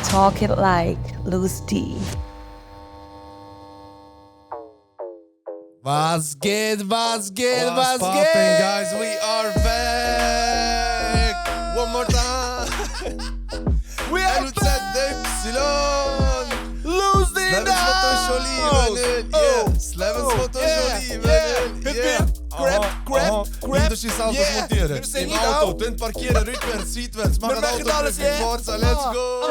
Talk it like Loose D. Was geht? What's poppin', guys? We are back! One more time! We are LUZY! Loose D in the house! Grab! Das ist alles Yeah. montieren. Wir sind Im nicht Auto, out. dann parkieren, rückwärts, seitwärts, machen machen Auto, alles, yeah. Forza, let's go!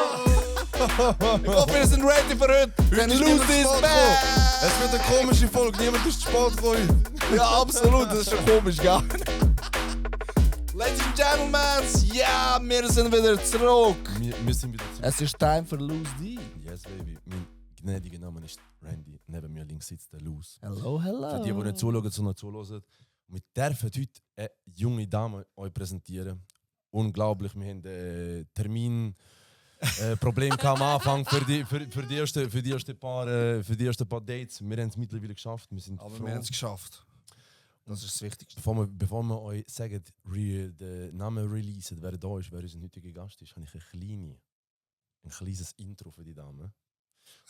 Ich hoffe, wir sind ready für heute. Denn ist Loose niemand D is zu spät back! Es wird eine komische Folge, niemand ist zu spät gekommen. Ja, absolut, das ist schon komisch, gell? Ladies and Gentlemen, ja, wir sind wieder zurück. Wir sind wieder zurück. Es ist time für Loose D. Yes, baby. Mein gnädiger Name ist Randy. Neben mir links sitzt der Luz. Hello, hello. Für die nicht zuschauen, sondern zuhören. Wir dürfen heute eine junge Dame euch präsentieren. Unglaublich, wir haben Terminproblem am Anfang für die ersten paar Dates. Wir haben es mittlerweile geschafft. Wir sind Aber froh. wir haben es geschafft. Das ist das Wichtigste. Bevor wir euch sagen, den Namen releasen, wer da ist, wer unser heutiger Gast ist, habe ich ein kleines Intro für die Dame.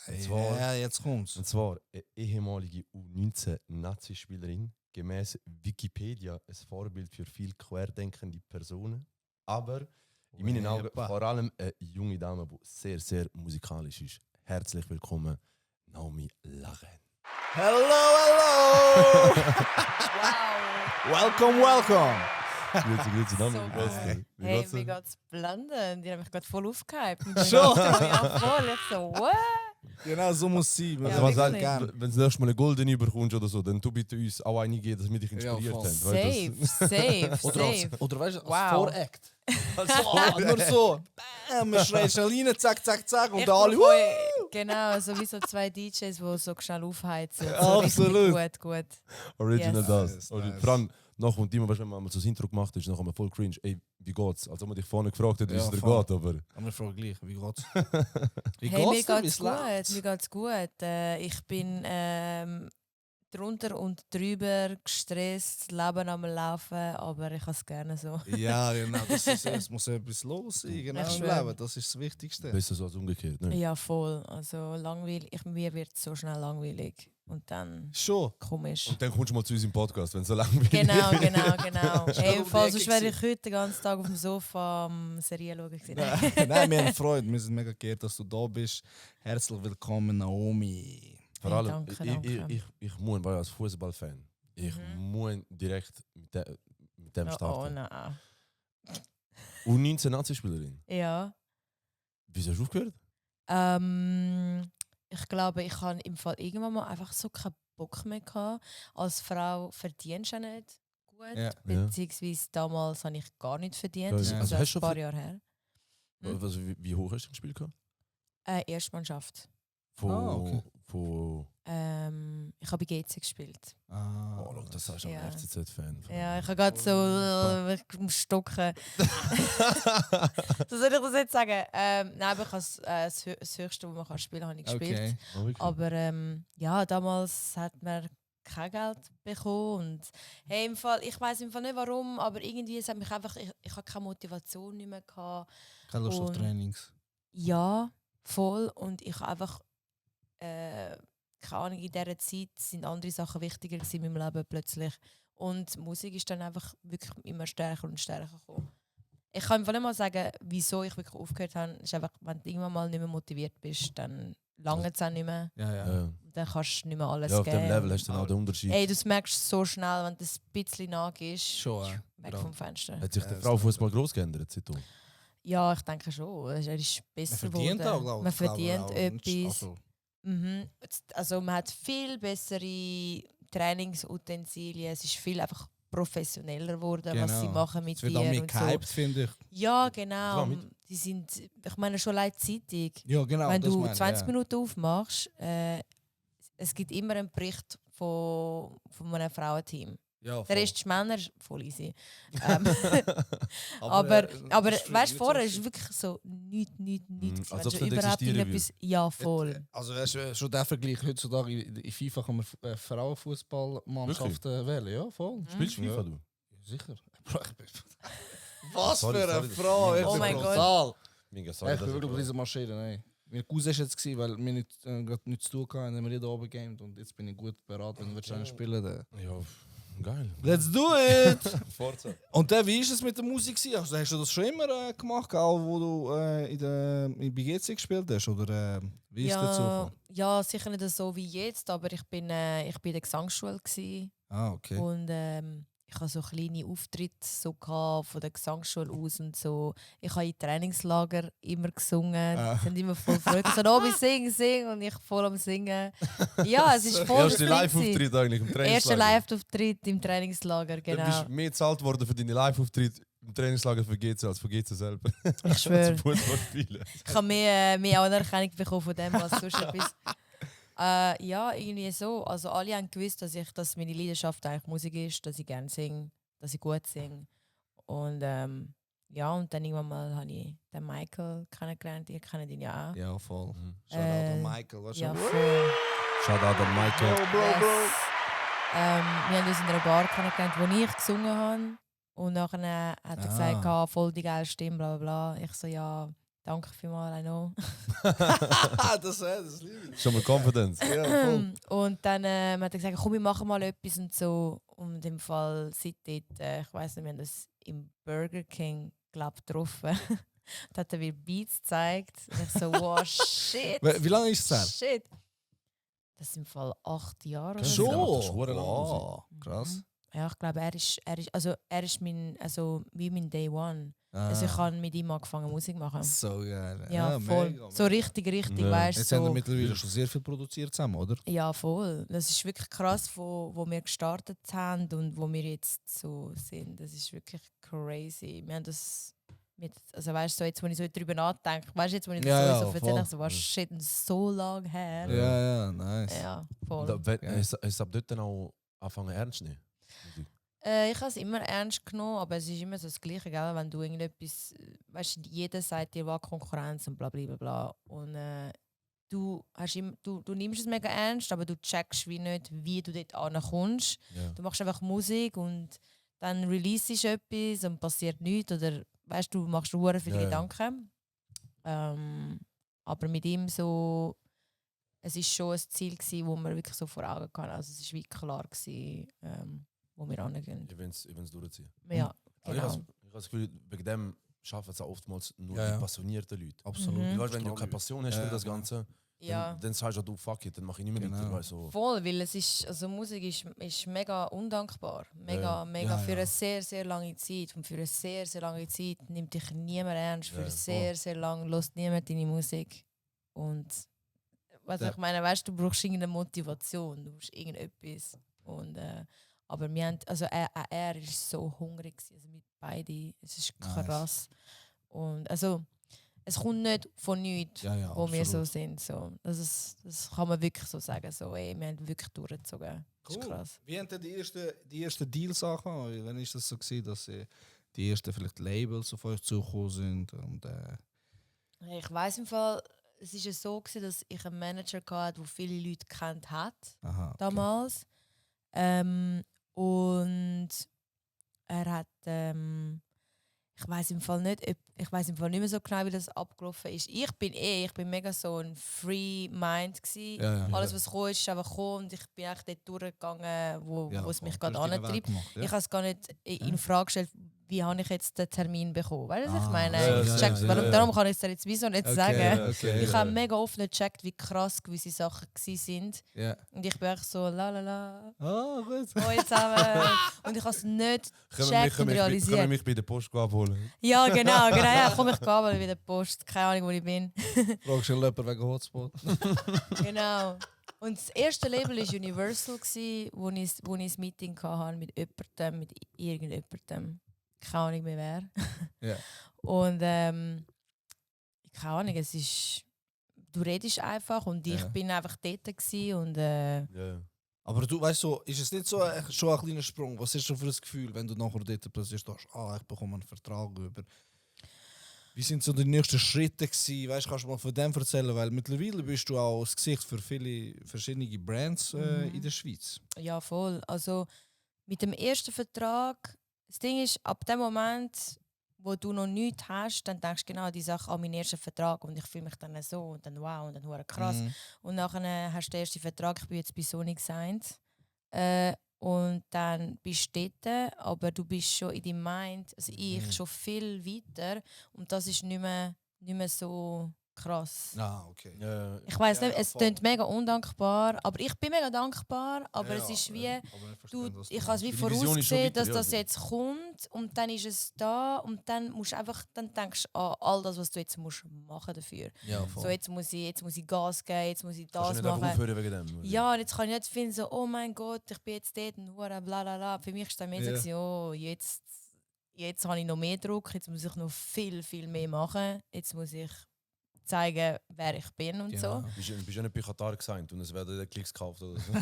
Und zwar, Ja, jetzt kommt's. Und zwar eine ehemalige U19-Nazi-Spielerin, gemäß Wikipedia ein Vorbild für viele querdenkende Personen, aber in meinen Augen vor allem eine junge Dame, die sehr, sehr musikalisch ist. Herzlich willkommen, Naomi Lachen. Hello! Wow. Welcome! Grüezi, Naomi, So wie geht's dir? geil. Wie Hey, geht's mir dir? geht's blenden. Die haben mich gerade voll aufgehypt. Schon? Ja, voll. Ich so, what? Genau, so muss es sein. Ja, Also, was wirklich. sagt, wenn du das nächste Mal eine Goldene bekommst oder so, dann tu bitte uns auch eine geben, dass wir dich inspiriert Ja, voll. haben. Weil Safe, safe. Oder weißt du, als Wow. Voract. Nur so, man schreit schnell rein, zack, zack, zack und Ich alle, brauche genau, so wie so zwei DJs, die so schnell aufheizen. So Absolut. richtig Gut. Original Yes. das. Nice, Oder nice. vor allem, nachher und immer, wenn man mal so das Intro gemacht ist, nachher haben wir voll cringe. Ey, wie geht's? Als ob man dich vorne gefragt hat, wie Ja, es dir voll. geht, aber... Aber wir fragen gleich, wie geht's? Wie Hey, mir dir? geht's Wie's gut. läuft's? Mir geht's gut. Ich bin drunter und drüber gestresst, Leben am Laufen, aber ich habe es gerne so. Ja, genau, es muss etwas los sein, genau Ich im schwöre. Leben, das ist das Wichtigste. Besser so als umgekehrt, ne? Ja, voll. Also langweilig. Mir wird so schnell langweilig. Und dann Schon. komisch. Und dann kommst du mal zu uns im Podcast, wenn es so langweilig Genau. Schnell Hey, um die falls Ecke sonst wäre ich gewesen. heute den ganzen Tag auf dem Sofa am Serien schauen gewesen. Nein, wir haben Freude, wir sind mega geehrt, dass du da bist. Herzlich willkommen, Naomi. Vor Hey, allem, danke. ich muss, weil als Fußballfan, ich muss direkt mit dem Oh starten. nein. U19-Nazi-Spielerin. Ja. Wieso hast du aufgehört? Ich glaube, ich habe im Fall irgendwann mal einfach so keinen Bock mehr gehabt. Als Frau verdienst du ja nicht gut. Ja. Beziehungsweise damals habe ich gar nicht verdient. Ja, Das ist ja. also Also hast du ein paar schon Jahre her. Hm? Also, wie hoch hast du gespielt? Erstmannschaft. Von, okay. von Ich habe bei GC gespielt. oh, look, das sagst du Ja. ein FCZ-Fan. Ja, ich habe gerade so ich muss stocken. So soll ich das jetzt sagen? Nein, aber ich habe das Höchste, was man spielen kann, habe ich gespielt. Okay. Aber ja, damals hat man kein Geld bekommen. Und, hey, im Fall, ich weiß im Fall nicht warum, aber irgendwie es hat mich einfach, ich habe keine Motivation nicht mehr gehabt. Keine Lust auf Und- Trainings. Ja, voll. Und ich habe einfach, keine Ahnung, in dieser Zeit sind andere Sachen wichtiger gewesen in meinem Leben plötzlich. Und Musik ist dann einfach wirklich immer stärker und stärker gekommen. Ich kann einfach nicht mal sagen, wieso ich wirklich aufgehört habe. Es ist einfach, wenn du irgendwann mal nicht mehr motiviert bist, dann lange es auch nicht mehr. Ja, ja. Ja. Dann kannst du nicht mehr alles Ja, auf geben. dem Level hast du dann auch den Unterschied. Ey, du merkst so schnell, wenn du ein bisschen nagehst, Schon, ja. weg Genau. vom Fenster. Hat sich Ja, der das Frauenfußball groß geändert seitdem? Ja, ich denke schon. Er ist besser Man verdient geworden. auch, glaube ich. Man verdient auch. etwas. Also, Mhm. Also man hat viel bessere Trainingsutensilien. Es ist viel einfach professioneller geworden, was sie Genau. machen mit es wird auch dir mehr und so. gehypt, finde ich. Ja, Das genau. war mit- Die sind, ich meine schon leid Zeitung. Ja, genau. Wenn das du meine ich, 20 ja. Minuten aufmachst, es gibt immer einen Bericht von einem Frauenteam. Ja, Der voll. Rest ist Männer, ist voll easy. Aber das ist weißt du, nicht vorher so ist wirklich so nichts. als Wenn ob schon es nicht überhaupt existieren irgendetwas. Ja, voll. Also schon der Vergleich heutzutage in FIFA kann man Frauenfußballmannschaften wählen, ja voll. Spielst du FIFA, Ja. du? Sicher. Was Sorry, für eine sorry, Frau, das- echt Oh mein Gott. brutal. Mega Ich sorry, bin wirklich diese Maschine, nein. Mein Cousin war jetzt, weil wir nicht, gerade nichts zu tun hatten, haben wir hier oben gegamed und jetzt bin ich gut beraten, wenn wir einen spielen. Dann. Ja, geil. Let's do it! Forza. Und dann, wie war es mit der Musik? Also, hast du das schon immer gemacht, auch wo du in BGC gespielt hast? Oder wie ist das dazu? Ja, sicher nicht so wie jetzt, aber ich bin in der Gesangsschule gsi Ah, okay. und ich hatte so kleine Auftritte so von der Gesangsschule aus und so. Ich habe in Trainingslager immer gesungen. Ah. Sie sind immer voll Freude. So, Obi, sing und ich voll am Singen. Ja, es ist voll Erster das Ding Live-Auftritt eigentlich im gewesen. Trainingslager. Erster Live-Auftritt im Trainingslager, Du genau. bist mehr gezahlt worden für deine Live-Auftritt im Trainingslager für GC als für GC selber. Ich schwöre. Zum Fußball spielen. Ich habe mehr Anerkennung bekommen von dem, was sonst etwas. Ja, irgendwie so. Also alle haben gewusst, dass meine Leidenschaft eigentlich Musik ist, dass ich gerne singe, dass ich gut singe. Und ja, und dann irgendwann mal habe ich den Michael kennengelernt. Ihr kennt ihn ja auch. Ja, voll. Mhm. Shoutout an Michael, weißt du? Ja, voll. Shoutout an Michael. Yes. Wir haben uns in einer Bar kennengelernt, wo ich gesungen habe. Und nachher hat er gesagt, voll die geile Stimme, bla bla bla. Ich so, ja, danke vielmals, I know. das liebe ich. Schon mal Confidence. Ja, voll. Und dann hat er gesagt, komm, wir machen mal etwas und so. Und im Fall seitdem, ich weiss nicht, wir haben das im Burger King, glaube ich, getroffen. Da hat er mir Beats gezeigt. Und ich so, wow, shit. Wie lange ist es her? Shit. Das sind im Fall 8 Jahre. oder Schon? so. Das ist verdammt lang Wow, krass. Mhm. Ja, ich glaube, er ist wie mein Day One. Ah. Also ich habe mit ihm angefangen Musik zu machen. So geil. Ja, voll. mega, So mega. richtig, Ja. weißt Jetzt du. haben wir So. mittlerweile schon sehr viel produziert zusammen, oder? Ja, voll. Das ist wirklich krass, wo wir gestartet haben und wo wir jetzt so sind. Das ist wirklich crazy. Wir haben das also weißt du, so jetzt, wenn ich so drüber nachdenke, weißt du, jetzt, wenn ich das Ja, so ja, erzähle, voll. ich so, was shit, so lange her. Ja, nice. Ja, Und voll. ist ab dort dann auch anfangen ernst zu nehmen? Ich habe es immer ernst genommen, aber es ist immer so das Gleiche, gell? Wenn du irgendetwas, weißt du, jeder sagt dir, was Konkurrenz und bla bla bla bla. Und du nimmst es mega ernst, aber du checkst wie nicht, wie du dort ankommst. Ja. Du machst einfach Musik und dann releasest du etwas und passiert nichts. Oder weißt du, machst du sehr viele Ja, ja. Gedanken. Aber mit ihm so, es ist schon ein Ziel gewesen, wo wir wirklich so vor Augen hatten. Also es ist wie klar gewesen, wo wir angehen. Ich will es durchziehen. Ja, Also genau. ich habe das Gefühl, wegen dem schaffen es auch oftmals nur Ja, ja. die passionierten Leute. Absolut. Mhm. Weil wenn du keine Passion hast für das Ganze, Ja. dann sagst du, du fuck it, dann mache ich nicht mehr Genau. weiter. Weil so, Voll, weil es ist, also Musik ist mega undankbar. Mega, Ja. mega Ja, für ja. eine sehr, sehr lange Zeit. Und für eine sehr, sehr lange Zeit nimmt dich niemand ernst. Für Ja, sehr, sehr lang lässt niemand deine Musik. Und was Ja. ich meine, weißt du, brauchst irgendeine Motivation, du brauchst irgendetwas. Und, aber wir haben, also er ist so hungrig gewesen, also mit beiden, es ist Nice. krass. Und also, es kommt nicht von nichts, Ja, ja, wo wir so absolut. sind. So. Das kann man wirklich so sagen. So, ey, wir haben wirklich durchgezogen. Das ist Cool. krass. Wie haben denn die ersten Deals angefangen? Wann ist das so gewesen, dass die ersten vielleicht Labels auf euch zugekommen sind? Und, Ich weiss im Fall, es war so gewesen, dass ich einen Manager hatte, der viele Leute kennt hat aha, okay. damals. Und er hat, ich weiß im Fall nicht mehr so genau, wie das abgelaufen ist. Ich bin mega so ein Free Mind gsi. Ja, ja. Alles was kam, ist einfach gekommen und ich bin echt dort durchgegangen, wo Ja, es mich voll. gerade Du hast deinen Weg antreibt. gemacht, ja. Ich habe es gar nicht in Frage gestellt, wie habe ich jetzt den Termin bekommen. Weißt du, was ich meine? ja, Ich ja, check's, ja, warum, ja. darum kann ich es dir jetzt wieso nicht sagen. Okay, Ich ja. habe mega oft nicht gecheckt, wie krass gewisse Sachen sind. Ja. Und ich bin echt so, la la la, Ah, gut. hoi zusammen. Und ich habe es nicht gecheckt und Können wir realisiert. mich bei der Post abholen? Ja, genau. Ja, komm ich abholen bei der Post. Keine Ahnung, wo ich bin. Fragst du jemanden wegen Hotspot? Genau. Und das erste Label war Universal, wo ich ein Meeting hatte mit jemandem, mit irgendjemandem. Keine Ahnung mehr wer. Ja. Und keine Ahnung, es ist... Du redest einfach und ich Ja. bin einfach dort gewesen und Ja. Aber du weißt so, ist es nicht so schon ein kleiner Sprung? Was ist schon für ein Gefühl, wenn du nachher dort plötzlich stehst, ich bekomme einen Vertrag über? Wie sind so die nächsten Schritte gewesen? Weißt, kannst du mal von dem erzählen? Weil mittlerweile bist du auch das Gesicht für viele verschiedene Brands in der Schweiz. ja, voll. Also mit dem ersten Vertrag, das Ding ist, ab dem Moment, wo du noch nichts hast, dann denkst du genau an die Sache, an meinen ersten Vertrag und ich fühle mich dann so und dann wow und dann hure krass. Und nachher hast du den ersten Vertrag, ich bin jetzt bei Sony Science. Und dann bist du dort, aber du bist schon in deinem Mind, also ich schon viel weiter und das ist nicht mehr so krass. Okay. Ich weiss nicht, es klingt mega undankbar, aber ich bin mega dankbar, aber es ist wie, ich habe es wie vorausgesehen, dass das jetzt kommt und dann ist es da und dann musst du einfach, dann denkst du an all das, was du jetzt musst machen dafür. So, jetzt muss ich Gas geben, jetzt muss ich das machen. Aufhören wegen dem, ja, und jetzt kann ich nicht finden, so, oh mein Gott, ich bin jetzt dort und bla bla bla. Für mich war es dann mehr so, oh, jetzt habe ich noch mehr Druck, jetzt muss ich noch viel, viel mehr machen, jetzt muss ich zeigen, wer ich bin und so. Bist du ja nicht bei Katar gesagt und es werden Klicks gekauft oder so?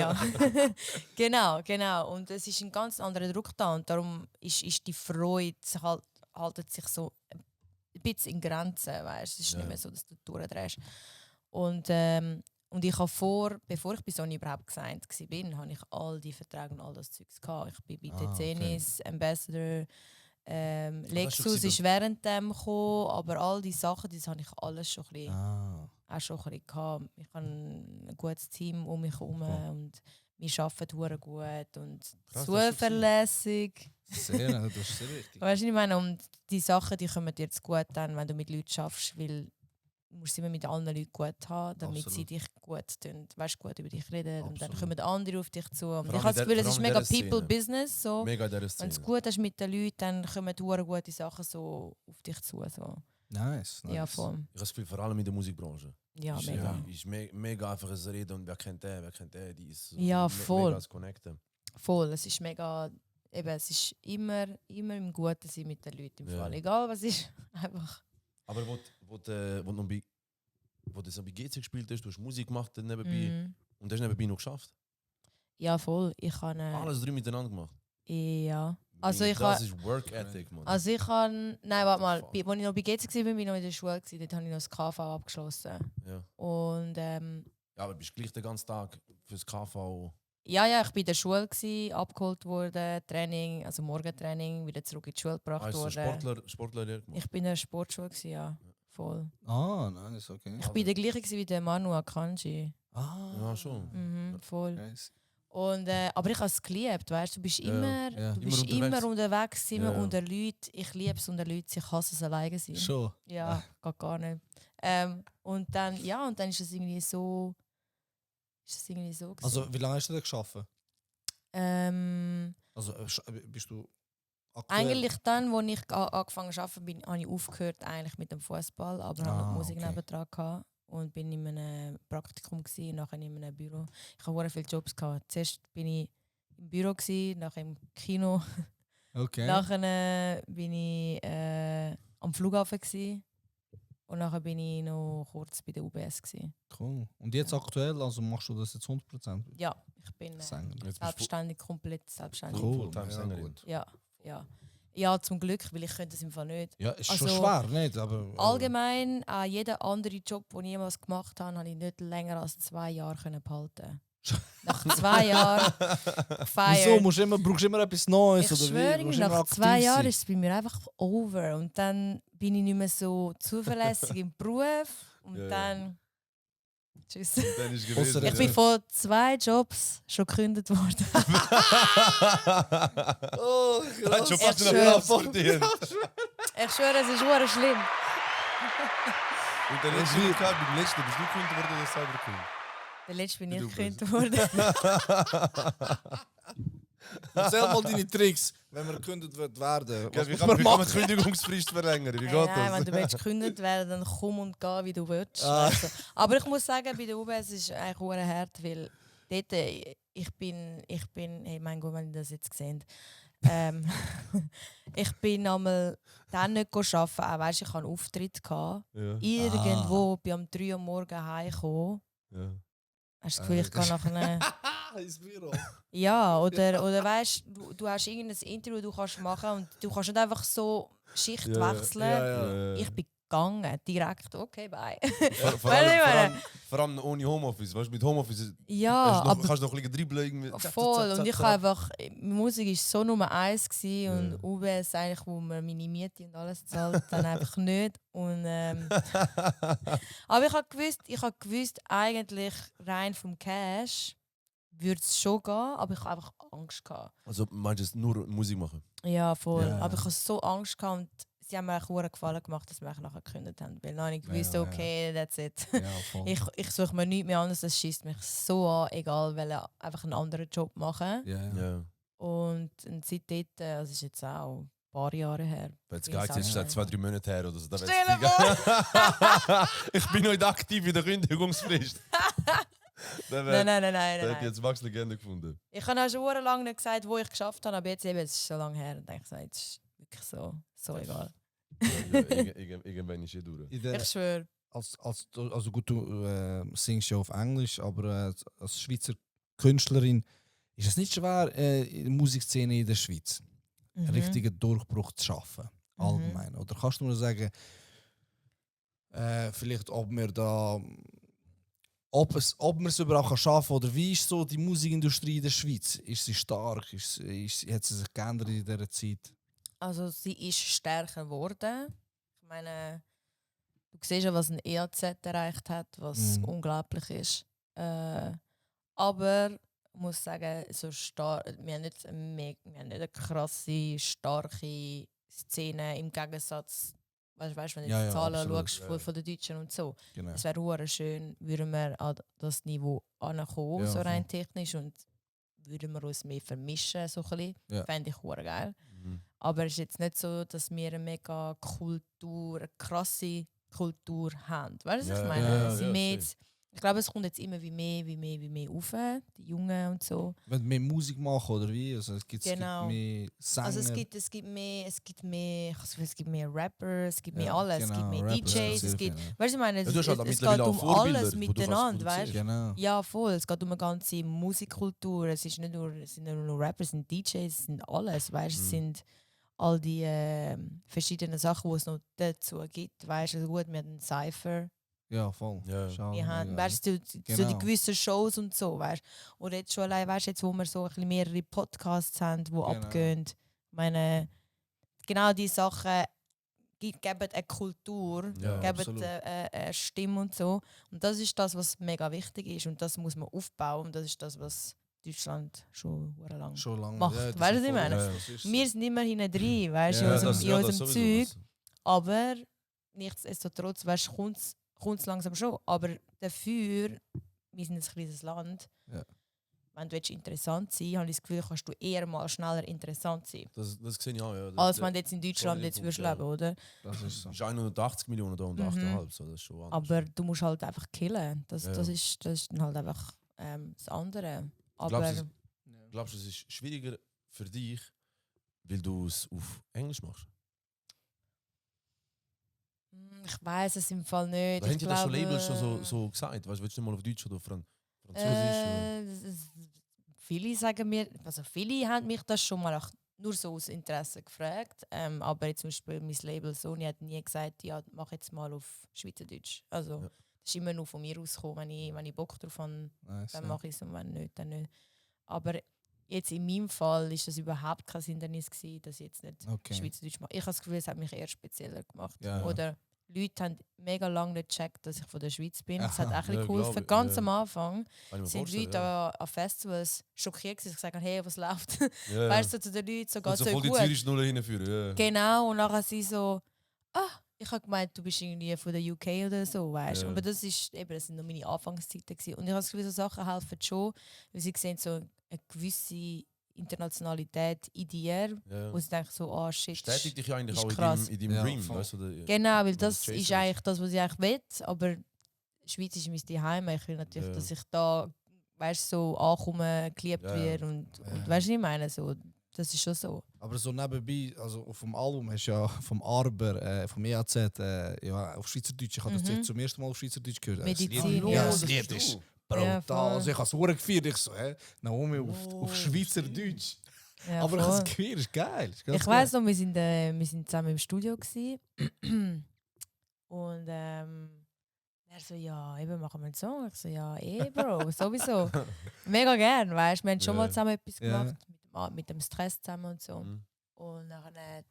Ja, genau. Und es ist ein ganz anderer Druck da und darum ist die Freude haltet sich so ein bisschen in Grenzen, weißt? Es ist nicht mehr so, dass du durchdrehst. Und ich habe bevor ich bei Sony überhaupt gesigned war, habe ich all die Verträge und all das Zeugs gehabt. Ich bin bei Tennis, Ambassador, Lexus ist während dem gekommen, aber all die Sachen, das habe ich alles schon ein bisschen gehabt. Ich habe ein gutes Team um mich herum und wir arbeiten hure gut und zuverlässig. Sehr, das ist sehr wichtig. Weißt du, ich meine, und die Sachen, die kommen dir zu gut dann, wenn du mit Leuten schaffst, weil du musst immer mit anderen Leuten gut haben, damit sie dich gut tun, weißt, gut über dich reden. Und dann kommen andere auf dich zu. Und ich habe das Gefühl, es ist mega People-Business. So. Mega wenn du es gut hast mit den Leuten, dann kommen gute Sachen so auf dich zu. So. Nice. Ja, voll. Ich habe das Gefühl, vor allem in der Musikbranche. Ja, mega. Ist mega einfach ein Reden und wer kennt der, die ist so ja, voll. mega connecten. Voll, es ist mega, eben, es ist immer im Guten sein mit den Leuten im Fall. Egal was ist, einfach. Aber wo du bei GC gespielt hast, du hast Musik gemacht nebenbei und hast nebenbei noch geschafft? Ja, voll. Ich habe alles 3 miteinander gemacht? Ja. Also das ist Work Ethic, Mann. Also ich habe... Nein, warte mal. Als ich noch bei GC war, bin ich noch in der Schule. Dort habe ich noch das KV abgeschlossen. Ja. Und, ja, aber bist du gleich den ganzen Tag fürs KV... Ja, ich war in der Schule, abgeholt worden, Training, also Morgentraining, wieder zurück in die Schule gebracht worden. Sportler ich war in der Sportschule, ja. Voll. Nice, okay. Ich war der gleiche wie der Manu Akanji. Ja, schon. Voll. Nice. Und, aber ich habe es geliebt, weißt du, bist immer unterwegs, immer unter Leuten. Ich liebe es unter Leuten, ich hasse es alleine sein. Schon? Ja, geht gar nicht. Und dann ist es irgendwie so... Also wie lange hast du da gearbeitet? Also bist du aktuell? Eigentlich dann, als ich angefangen zu arbeiten habe ich aufgehört eigentlich mit dem Fußball, aber habe noch Musik nebendran gehabt und bin in einem Praktikum gsi, nachher in einem Büro. Ich habe sehr viele Jobs gehabt. Zuerst bin ich im Büro gsi, nachher im Kino. Okay. Nachher bin ich am Flughafen gsi. Und nachher bin ich noch kurz bei der UBS gsi. Cool. Und jetzt aktuell, also machst du das jetzt 100%? Ja, ich bin selbstständig, komplett selbstständig. Cool, ja, zum Glück, weil ich könnte das im Fall nicht. Ja, ist schon schwer, nicht? Aber allgemein, jeden anderen Job, den ich jemals gemacht habe, habe ich nicht länger als 2 Jahre behalten. Nach 2 Jahren gefeiert. Wieso? Brauchst du immer etwas Neues? Ich schwöre, nach 2 Jahren ist es bei mir einfach over. Und dann bin ich nicht mehr so zuverlässig im Beruf. Und dann... Tschüss. Ich bin von 2 Jobs schon gekündigt worden. Oh, krass. Schon fast einen Applaus verdient. Ich schwöre, es ist verdammt schlimm. Und der letzte bist du gekündigt worden oder selber gekündigt? Der letzte bin ich gekündigt worden. Erzähl mal deine Tricks, wenn man gekündigt werden. Wie kann man die Kündigungsfrist verlängern? Wie geht das? Nein, wenn du gekündigt werden, dann komm und geh, wie du willst. Also. Aber ich muss sagen, bei der UBS ist es eigentlich sehr hart, weil dort, ich bin, hey, mein Gott, wenn ihr das jetzt seht, ich bin einmal dann nicht arbeiten, auch weißt, ich hatte einen Auftritt. Irgendwo bin am 3 Uhr morgens heimgekommen. Ja. Hast du das Gefühl, ich kann nachher... ins Büro? Ja, oder weißt du hast irgendein Interview, du kannst machen und du kannst nicht einfach so Schicht wechseln. Ja. Ich bin gegangen, direkt, okay, bye. Vor allem ohne Homeoffice, weißt du, mit Homeoffice Ja, kannst du noch ein bisschen dribbeln. Irgendwie. Voll, und ich einfach, Musik war so Nummer 1 und UBS eigentlich, wo man meine Miete und alles zahlt, dann einfach nicht. Und, aber ich habe gewusst, eigentlich rein vom Cash würde es schon gehen, aber ich habe einfach Angst gehabt. Also meinst du es nur Musik machen? Ja, voll. Ja. Aber ich habe so Angst gehabt und sie haben mir auch Gefallen gemacht, dass wir nachher gekündigt haben. Weil dann habe ich gewusst, okay, that's it. Ja, voll. Ich suche mir nichts mehr anderes, das schießt mich so an, egal, weil ich einfach einen anderen Job machen. Ja. Und seitdem, das ist jetzt auch ein paar Jahre her. Jetzt geht es seit 2-3 Monaten her oder so. Da Stell dir vor! Ich bin nicht aktiv in der Kündigungsfrist. Nein. Da hätte ich jetzt Max Legende gefunden. Ich habe auch schon lange nicht gesagt, wo ich geschafft habe, aber jetzt eben, es ist so lange her. Und ich sage, jetzt ist wirklich so egal. Irgendwann ist durch. Ich schwöre. Also gut, du singst ja auf Englisch, aber als Schweizer Künstlerin ist es nicht schwer, in der Musikszene in der Schweiz einen richtigen Durchbruch zu schaffen. Allgemein. Oder kannst du nur sagen, vielleicht ob man es überhaupt schaffen kann, oder wie ist so die Musikindustrie in der Schweiz? Ist sie stark? Hat sie sich geändert in dieser Zeit? Also sie ist stärker geworden. Ich meine, du siehst ja, was ein EAZ erreicht hat, was unglaublich ist. Aber ich muss sagen, so wir haben nicht eine krasse, starke Szene im Gegensatz. Weißt du, wenn du die Zahlen schaust von den Deutschen und so. Genau. Es wäre schön, würden wir an das Niveau ankommen, so rein technisch, und würden wir uns mehr vermischen, so ein bisschen. Fände ich geil. Aber es ist jetzt nicht so, dass wir eine mega eine krasse Kultur haben. Weißt du, was ich meine? Ich glaube, es kommt jetzt immer wie mehr rauf, die Jungen und so. Wenn mehr Musik machen oder wie? Also es gibt mehr Sänger. Also es gibt mehr Rapper, es gibt mehr alles, es gibt mehr DJs, es gibt, weißt du, ich meine, es geht um alles miteinander, weißt du? Genau. Ja, voll. Es geht um eine ganze Musikkultur. Es sind nicht nur Rapper, es sind DJs, es sind alles, weißt du? Es sind all die verschiedenen Sachen, die es noch dazu gibt, weißt du? Also gut, wir haben einen Cypher. Ja, voll. Wir haben, weißt du, so die gewissen Shows und so, weißt du. Oder jetzt schon allein, weißt du, jetzt, wo wir so ein bisschen mehrere Podcasts haben, die abgehen. Ich meine, genau diese Sachen geben eine Kultur, geben eine Stimme und so. Und das ist das, was mega wichtig ist. Und das muss man aufbauen. Und das ist das, was Deutschland schon lange macht. Ja, weißt du, was ich meine? Wir sind immer hinten drin, weißt du, in unserem Zeug. Aber nichtsdestotrotz, weißt du, kommt es langsam schon. Aber dafür, wir sind ein kleines Land. Ja. Wenn du interessant sein willst, habe ich das Gefühl, kannst du eher mal schneller interessant sein. Das sehe ich auch, ja. Als wenn du jetzt in Deutschland jetzt würdest leben, oder? Das ist so. Es ist 180 Millionen da und 8,5, so, das ist schon anders. Aber du musst halt einfach killen. Das ist dann halt einfach das andere. Aber glaubst du, es ist schwieriger für dich, weil du es auf Englisch machst? Ich weiß es im Fall nicht. Da haben ja das schon Labels schon so gesagt. Weißt du, willst du nicht mal auf Deutsch oder Französisch? Viele sagen mir, also viele haben mich das schon mal nur so aus Interesse gefragt. Aber jetzt zum Beispiel mein Label Sony hat nie gesagt, ja, mach jetzt mal auf Schweizerdeutsch. Also das ist immer nur von mir ausgekommen. Wenn ich Bock drauf habe, dann mache ich es, und wenn nicht, dann nicht. Aber jetzt in meinem Fall war das überhaupt kein Hindernis gewesen, dass ich jetzt nicht Schweizerdeutsch mache. Ich habe das Gefühl, es hat mich eher spezieller gemacht. Ja. Oder Leute haben mega lange nicht gecheckt, dass ich von der Schweiz bin. Das hat auch ein bisschen geholfen. Ganz am Anfang sind Leute an Festivals schockiert, dass ich gesagt habe, hey, was läuft? Weißt du, zu den Leuten, so geht es so gut. Die Zürich-Null hinführen. Genau, und nachher sie so, ich habe gemeint, du bist irgendwie von der UK oder so, weißt du. Aber das sind noch meine Anfangszeiten gewesen. Und ich habe das Gefühl, so Sachen helfen schon, weil sie sehen so eine gewisse Internationalität in dir, wo sie denken so, shit, bestätigt dich ja eigentlich auch krass. in deinem Dream. Weißt du, genau, weil das ist eigentlich das, was ich eigentlich will, aber die Schweiz ist mein Zuhause. Ich will natürlich, dass ich da, weißt, so ankomme, geliebt werde und weißt du, ich meine, so, das ist schon so. Aber so nebenbei, also vom Album hast du ja vom Arber, vom EAZ, auf Schweizerdeutsch, ich habe das zum ersten Mal auf Schweizerdeutsch gehört. Medizin, das Lied ist brutal. Also ich habe es verdammt gefeiert. Ich so, Naomi auf Schweizerdeutsch. Ja, aber ich habe es gefeiert, ist geil. Ich weiss noch, wir sind zusammen im Studio gewesen. Und er so, ja, eben machen wir einen Song. Ich so, ja, Bro, sowieso. Mega gern, weißt du, wir haben schon mal zusammen etwas gemacht, mit dem Stress zusammen und so. Und nachher,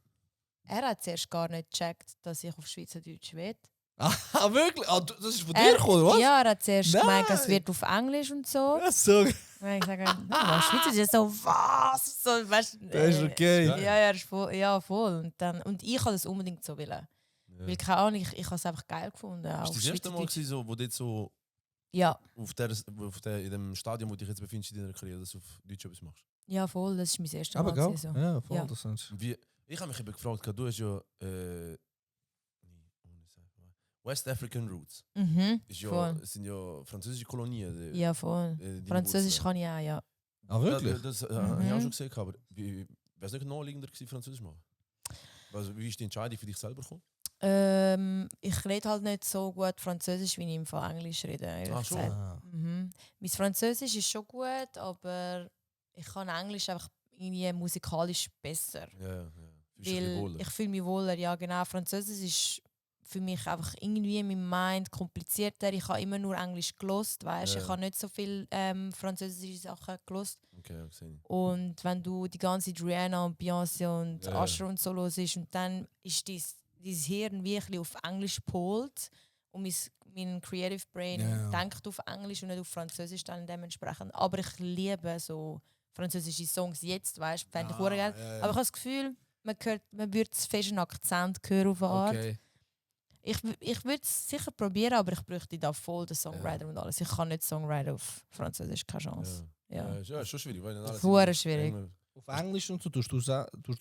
er hat zuerst gar nicht gecheckt, dass ich auf Schweizerdeutsch will. Ah, wirklich? Ah, das ist von dir gekommen, oder was? Ja, er hat zuerst gemeint, es wird auf Englisch und so. Ja, so. Und ich sage, Schweizerdeutsch ist so, was? So, weißt, Das ist okay. Ja, voll. Und ich wollte das unbedingt so wollen. Ja. Weil keine Ahnung, ich habe es einfach geil gefunden. Das war das erste Mal, so, wo du jetzt so ja. in dem Stadion, wo du dich jetzt befindest in deiner Karriere, dass du auf Deutsch etwas machst? Ja, voll, das ist mein erstes Mal. Aber so. Ja, voll, ja. Das ist. Ich habe mich eben gefragt, du hast ja West African Roots. Sind ja französische Kolonien. Ja, voll. Französisch kann ich auch, ja. Ah, wirklich? Ja, das habe ich auch schon gesehen, aber wäre es nicht naheliegender gewesen, Französisch machen? Also, wie ist die Entscheidung für dich selber gekommen? Ich rede halt nicht so gut Französisch, wie ich im Fall Englisch rede. Mein Französisch ist schon gut, aber ich kann Englisch einfach irgendwie musikalisch besser. Ja. Weil ich fühle mich wohler. Ja, genau. Französisch ist für mich einfach irgendwie in meinem Mind komplizierter. Ich habe immer nur Englisch gelost, weißt? Ich habe nicht so viel französische Sachen gelost. Okay. Und wenn du die ganze Rihanna und Beyoncé und Usher und so los ist und dann ist dein Hirn wirklich auf Englisch gepolt und mein Creative Brain denkt auf Englisch und nicht auf Französisch dann dementsprechend. Aber ich liebe so französische Songs jetzt, weißt du, fände ich geil. Aber ich habe das Gefühl, man würde es fest einen Akzent hören auf eine Art. Okay. Ich würde es sicher probieren, aber ich bräuchte da voll den Songwriter und alles. Ich kann nicht Songwriter auf Französisch, keine Chance. Ja, ist schon schwierig. Sehr schwierig. Auf Englisch und so, tust du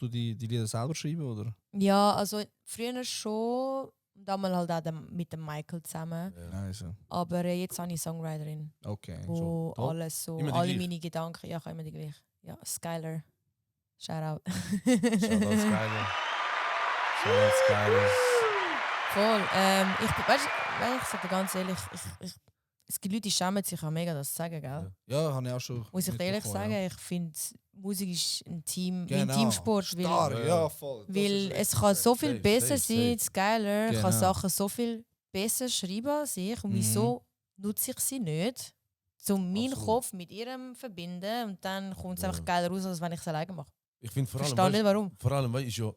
die Lieder selber schreiben, oder? Ja, also früher schon. Damals halt auch mit dem Michael zusammen. Nice. Aber jetzt habe ich eine Songwriterin. Okay. Wo alles so, alle meine Gedanken, ja, immer die gleich. Ja, Skylar. Shoutout. Shoutout Skylar. Voll. Ich sage dir ganz ehrlich, es gibt Leute, die schämen sich auch mega, das zu sagen, gell? Ja, habe ich auch schon. Muss ich dir ehrlich sagen, ich finde, Musik ist ein Genau. Teamsport. Voll. Weil es kann so viel besser sein, Skylar kann Sachen so viel besser schreiben als ich. Und wieso nutze ich sie nicht? Um meinen Kopf mit ihrem verbinden und dann kommt es einfach geiler raus, als wenn ich es alleine mache. Ich finde vor allem, weil ist ja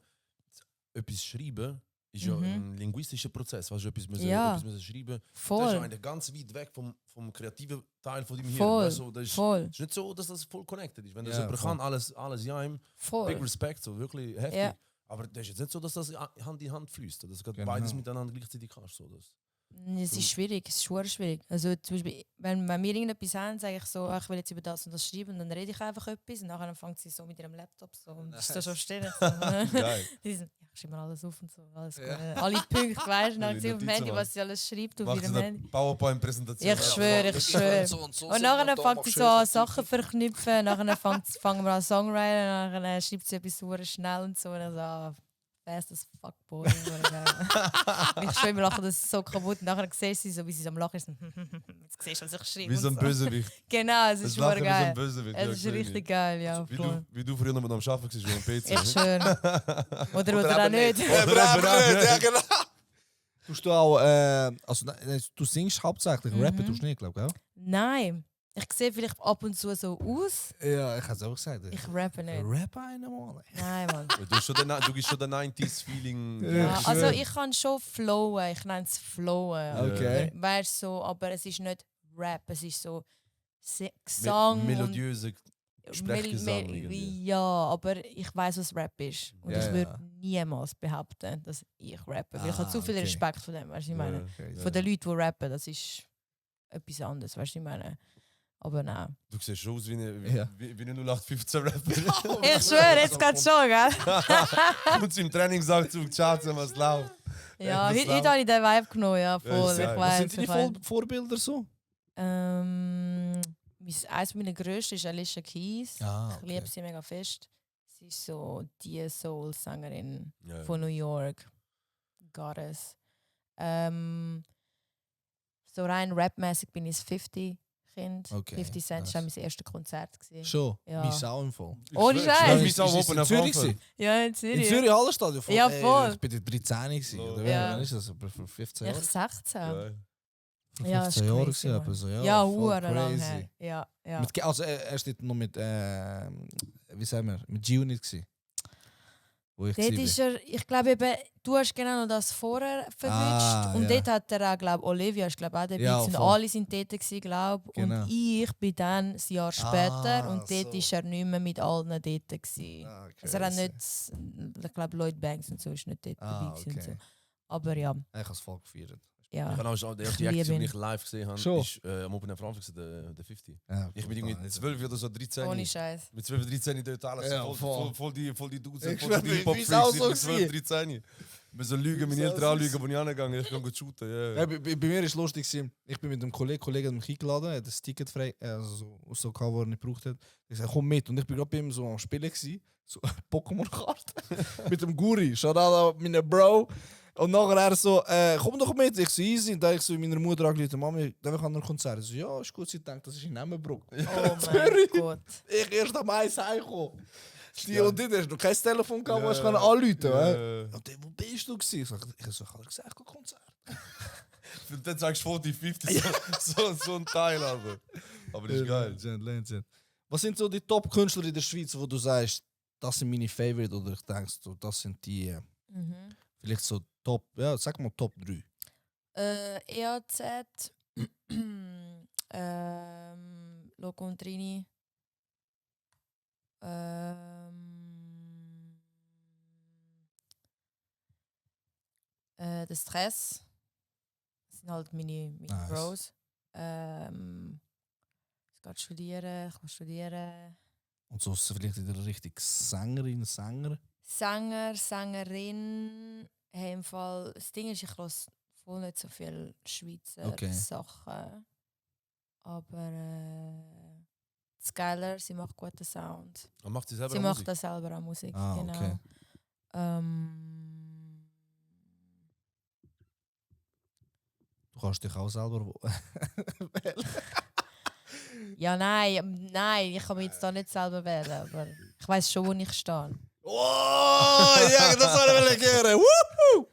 etwas schreiben ist ja ein linguistischer Prozess. Weißt du, etwas müssen schreiben. Voll. Das ist ja ganz weit weg vom kreativen Teil von deinem Hirn. Voll. Also, das ist nicht so, dass das voll connected ist. Wenn das jemand kann, alles ja im Big Respect, so wirklich heftig. Ja. Aber das ist jetzt nicht so, dass das Hand in Hand fließt. Dass du beides miteinander gleichzeitig kannst. So, es ist schwierig, es ist schwierig. Also zum Beispiel, wenn wir irgendetwas haben, sage ich so, ich will jetzt über das und das schreiben und dann rede ich einfach etwas und nachher fängt sie so mit ihrem Laptop so und ist da schon stehen. So, ich schreibe mir alles auf und so, alles gut. Alle Punkte, weißt du, dann sie auf dem Handy, was sie alles schreibt auf ihrem Handy. PowerPoint-Präsentation. Ich schwöre. Und nachher fängt sie so an Sachen verknüpfen, nachher fangen wir an Songwriter, nachher schreibt sie etwas super schnell und so. Und dann so, fast as fuck boy. Ich schwöre, wir lachen das so kaputt. Und nachher siehst du sie so, wie sie am Lachen ist. Jetzt siehst du, was ich schreibe. Wie so ein Bösewicht. Genau, es ist super geil. Wie so ein Bösewicht. Es ist richtig geil, ja. Wie du früher noch am Arbeiten warst, am PC. Echt schön. Oder auch nicht. Ja, genau. Tust du auch, also du singst hauptsächlich, rappen tust du nicht, glaube ich, Nein. Ich sehe vielleicht ab und zu so aus. Ja, ich habe es auch gesagt. Ich rappe nicht. Rappe einmal. Nein, Mann. Du gibst schon den 90s-Feeling. Ja, also ich kann schon flowen, ich nenne es flowen. Okay. Weißt so, aber es ist nicht Rap, es ist so Gesang. Melodiöse Sprechgesang. Ja, aber ich weiß, was Rap ist. Und ich würde niemals behaupten, dass ich rappe. Weil ich habe zu viel Respekt vor dem, weißt du, ich meine. Von den Leuten, die rappen, das ist etwas anderes, weißt du, ich meine. Aber nein. Du siehst schon aus wie ein 0815-Rapper. Ich schwöre, jetzt geht's schon, gell? Und im Trainingsanzug schauen, was läuft. Ja, heute habe ich den Vibe genommen, ja, voll. Ich Was weiss, sind deine Vorbilder so? Eines meiner grössten ist Alicia Keys. Okay. Ich liebe sie mega fest. Sie ist so die Soul-Sängerin von New York. Goddess. So rein rapmäßig bin ich 50. Kind. Okay, 50 Cent nice. war mein erstes Konzert. Gewesen. Schon? Ja. Mein Sau im Fall. Ohne Ja, Scheiß. mein Sau Ist es open in auf Zürich Frankfurt. gewesen? Ja, in Zürich. In Zürich Hallenstadion? Ja, voll. Ich bin dort 13 gewesen. Oder Ja. wann ist das? Aber vor 15 Ich Jahren? 16. Geil. Vor Ja, 15 ist Jahren crazy, gewesen, Mann. aber so, ja. Ja, voll hure lang crazy. her. Ja, ja. Also er steht noch mit, wie sagen wir, mit G-Unit gewesen. Wo ich Dort war. ist er, ich glaube eben, du hast genau noch das vorher verwünscht. Und ja. dort hat er auch, glaube Olivia ist glaube auch dabei Ja, gewesen. voll. Alle sind dort gewesen, glaube Genau. Und ich bin dann ein Jahr später und dort so. ist er nicht mehr mit allen dort gewesen. Ah, Also er hat crazy. nicht, ich glaube Lloyd Banks und so ist nicht dort dabei gewesen und so. Aber ja, Ich habe es voll gefeiert. Ich ja. habe auch die erste Ich liebe Aktion, die ihn. ich live gesehen habe, Schon? ist am Open Air Frankfurt, der 50. Ja, Ich bin irgendwie 12 oder so 13. Ohne Scheiß. Mit 12, 13 dort alles Ja, voll die Dudes, Ich voll schwör, die wie Hip-Hop es auch Freaks so mit 12, 13. Wir so lügen, meine So Eltern anlügen, wo ich angegangen ich kann gut shooten. Ja, Ja. bei mir war es lustig. Ich bin mit einem Kollegen hat mich eingeladen, er hat das Ticket frei, also so gehabt, was er nicht gebraucht hat. Ich sagte, komm mit. Und ich bin gerade bei ihm so am Spielen gewesen, so Pokémon-Karte. Mit dem Guri. Shout out an meinen Bro. Und nachher er so, komm doch mit. Ich so, easy. Und dann ich so meiner Mutter angerufen, Mami, darf ich an ein Konzert? Ich so, ja, ist gut. Sie denkt, das ist in Nemmenbruck. Oh mein Gott. Ich erst am Eis heimgekommen. Die geil. und die, hast du kein Telefon gehabt, wo Ja. ich anrufen kann. Ja. Und der, wo bist du gewesen? Ich so, ich habe gesagt, Konzert. Und dann sagst du 40, 50, so ein Teil, Alter. Aber das ist geil. Legend. Was sind so die Top-Künstler in der Schweiz, wo du sagst, das sind meine Favorite oder ich denke, so, das sind die, Mhm. vielleicht so Top, ja, sag mal Top 3. EAZ, Loco und Trini, der Stress, das sind halt meine Nice. Bros. Ich gehe studieren, ich muss studieren. Und so vielleicht in der Richtung Sängerin, Sänger. Sänger, Sängerin, hey, im Fall, das Ding ist, ich höre voll nicht so viel Schweizer Okay. Sachen. Aber Skyler, sie macht guten Sound. Und macht sie selber Sie auch macht Musik? das selber auch Musik, Ah, genau. okay. Du kannst dich auch selber wählen. Ja, nein, ich kann mich jetzt da nicht selber wählen, aber ich weiß schon, wo ich stehe. Oh, ja, das soll ich hören. Woohoo!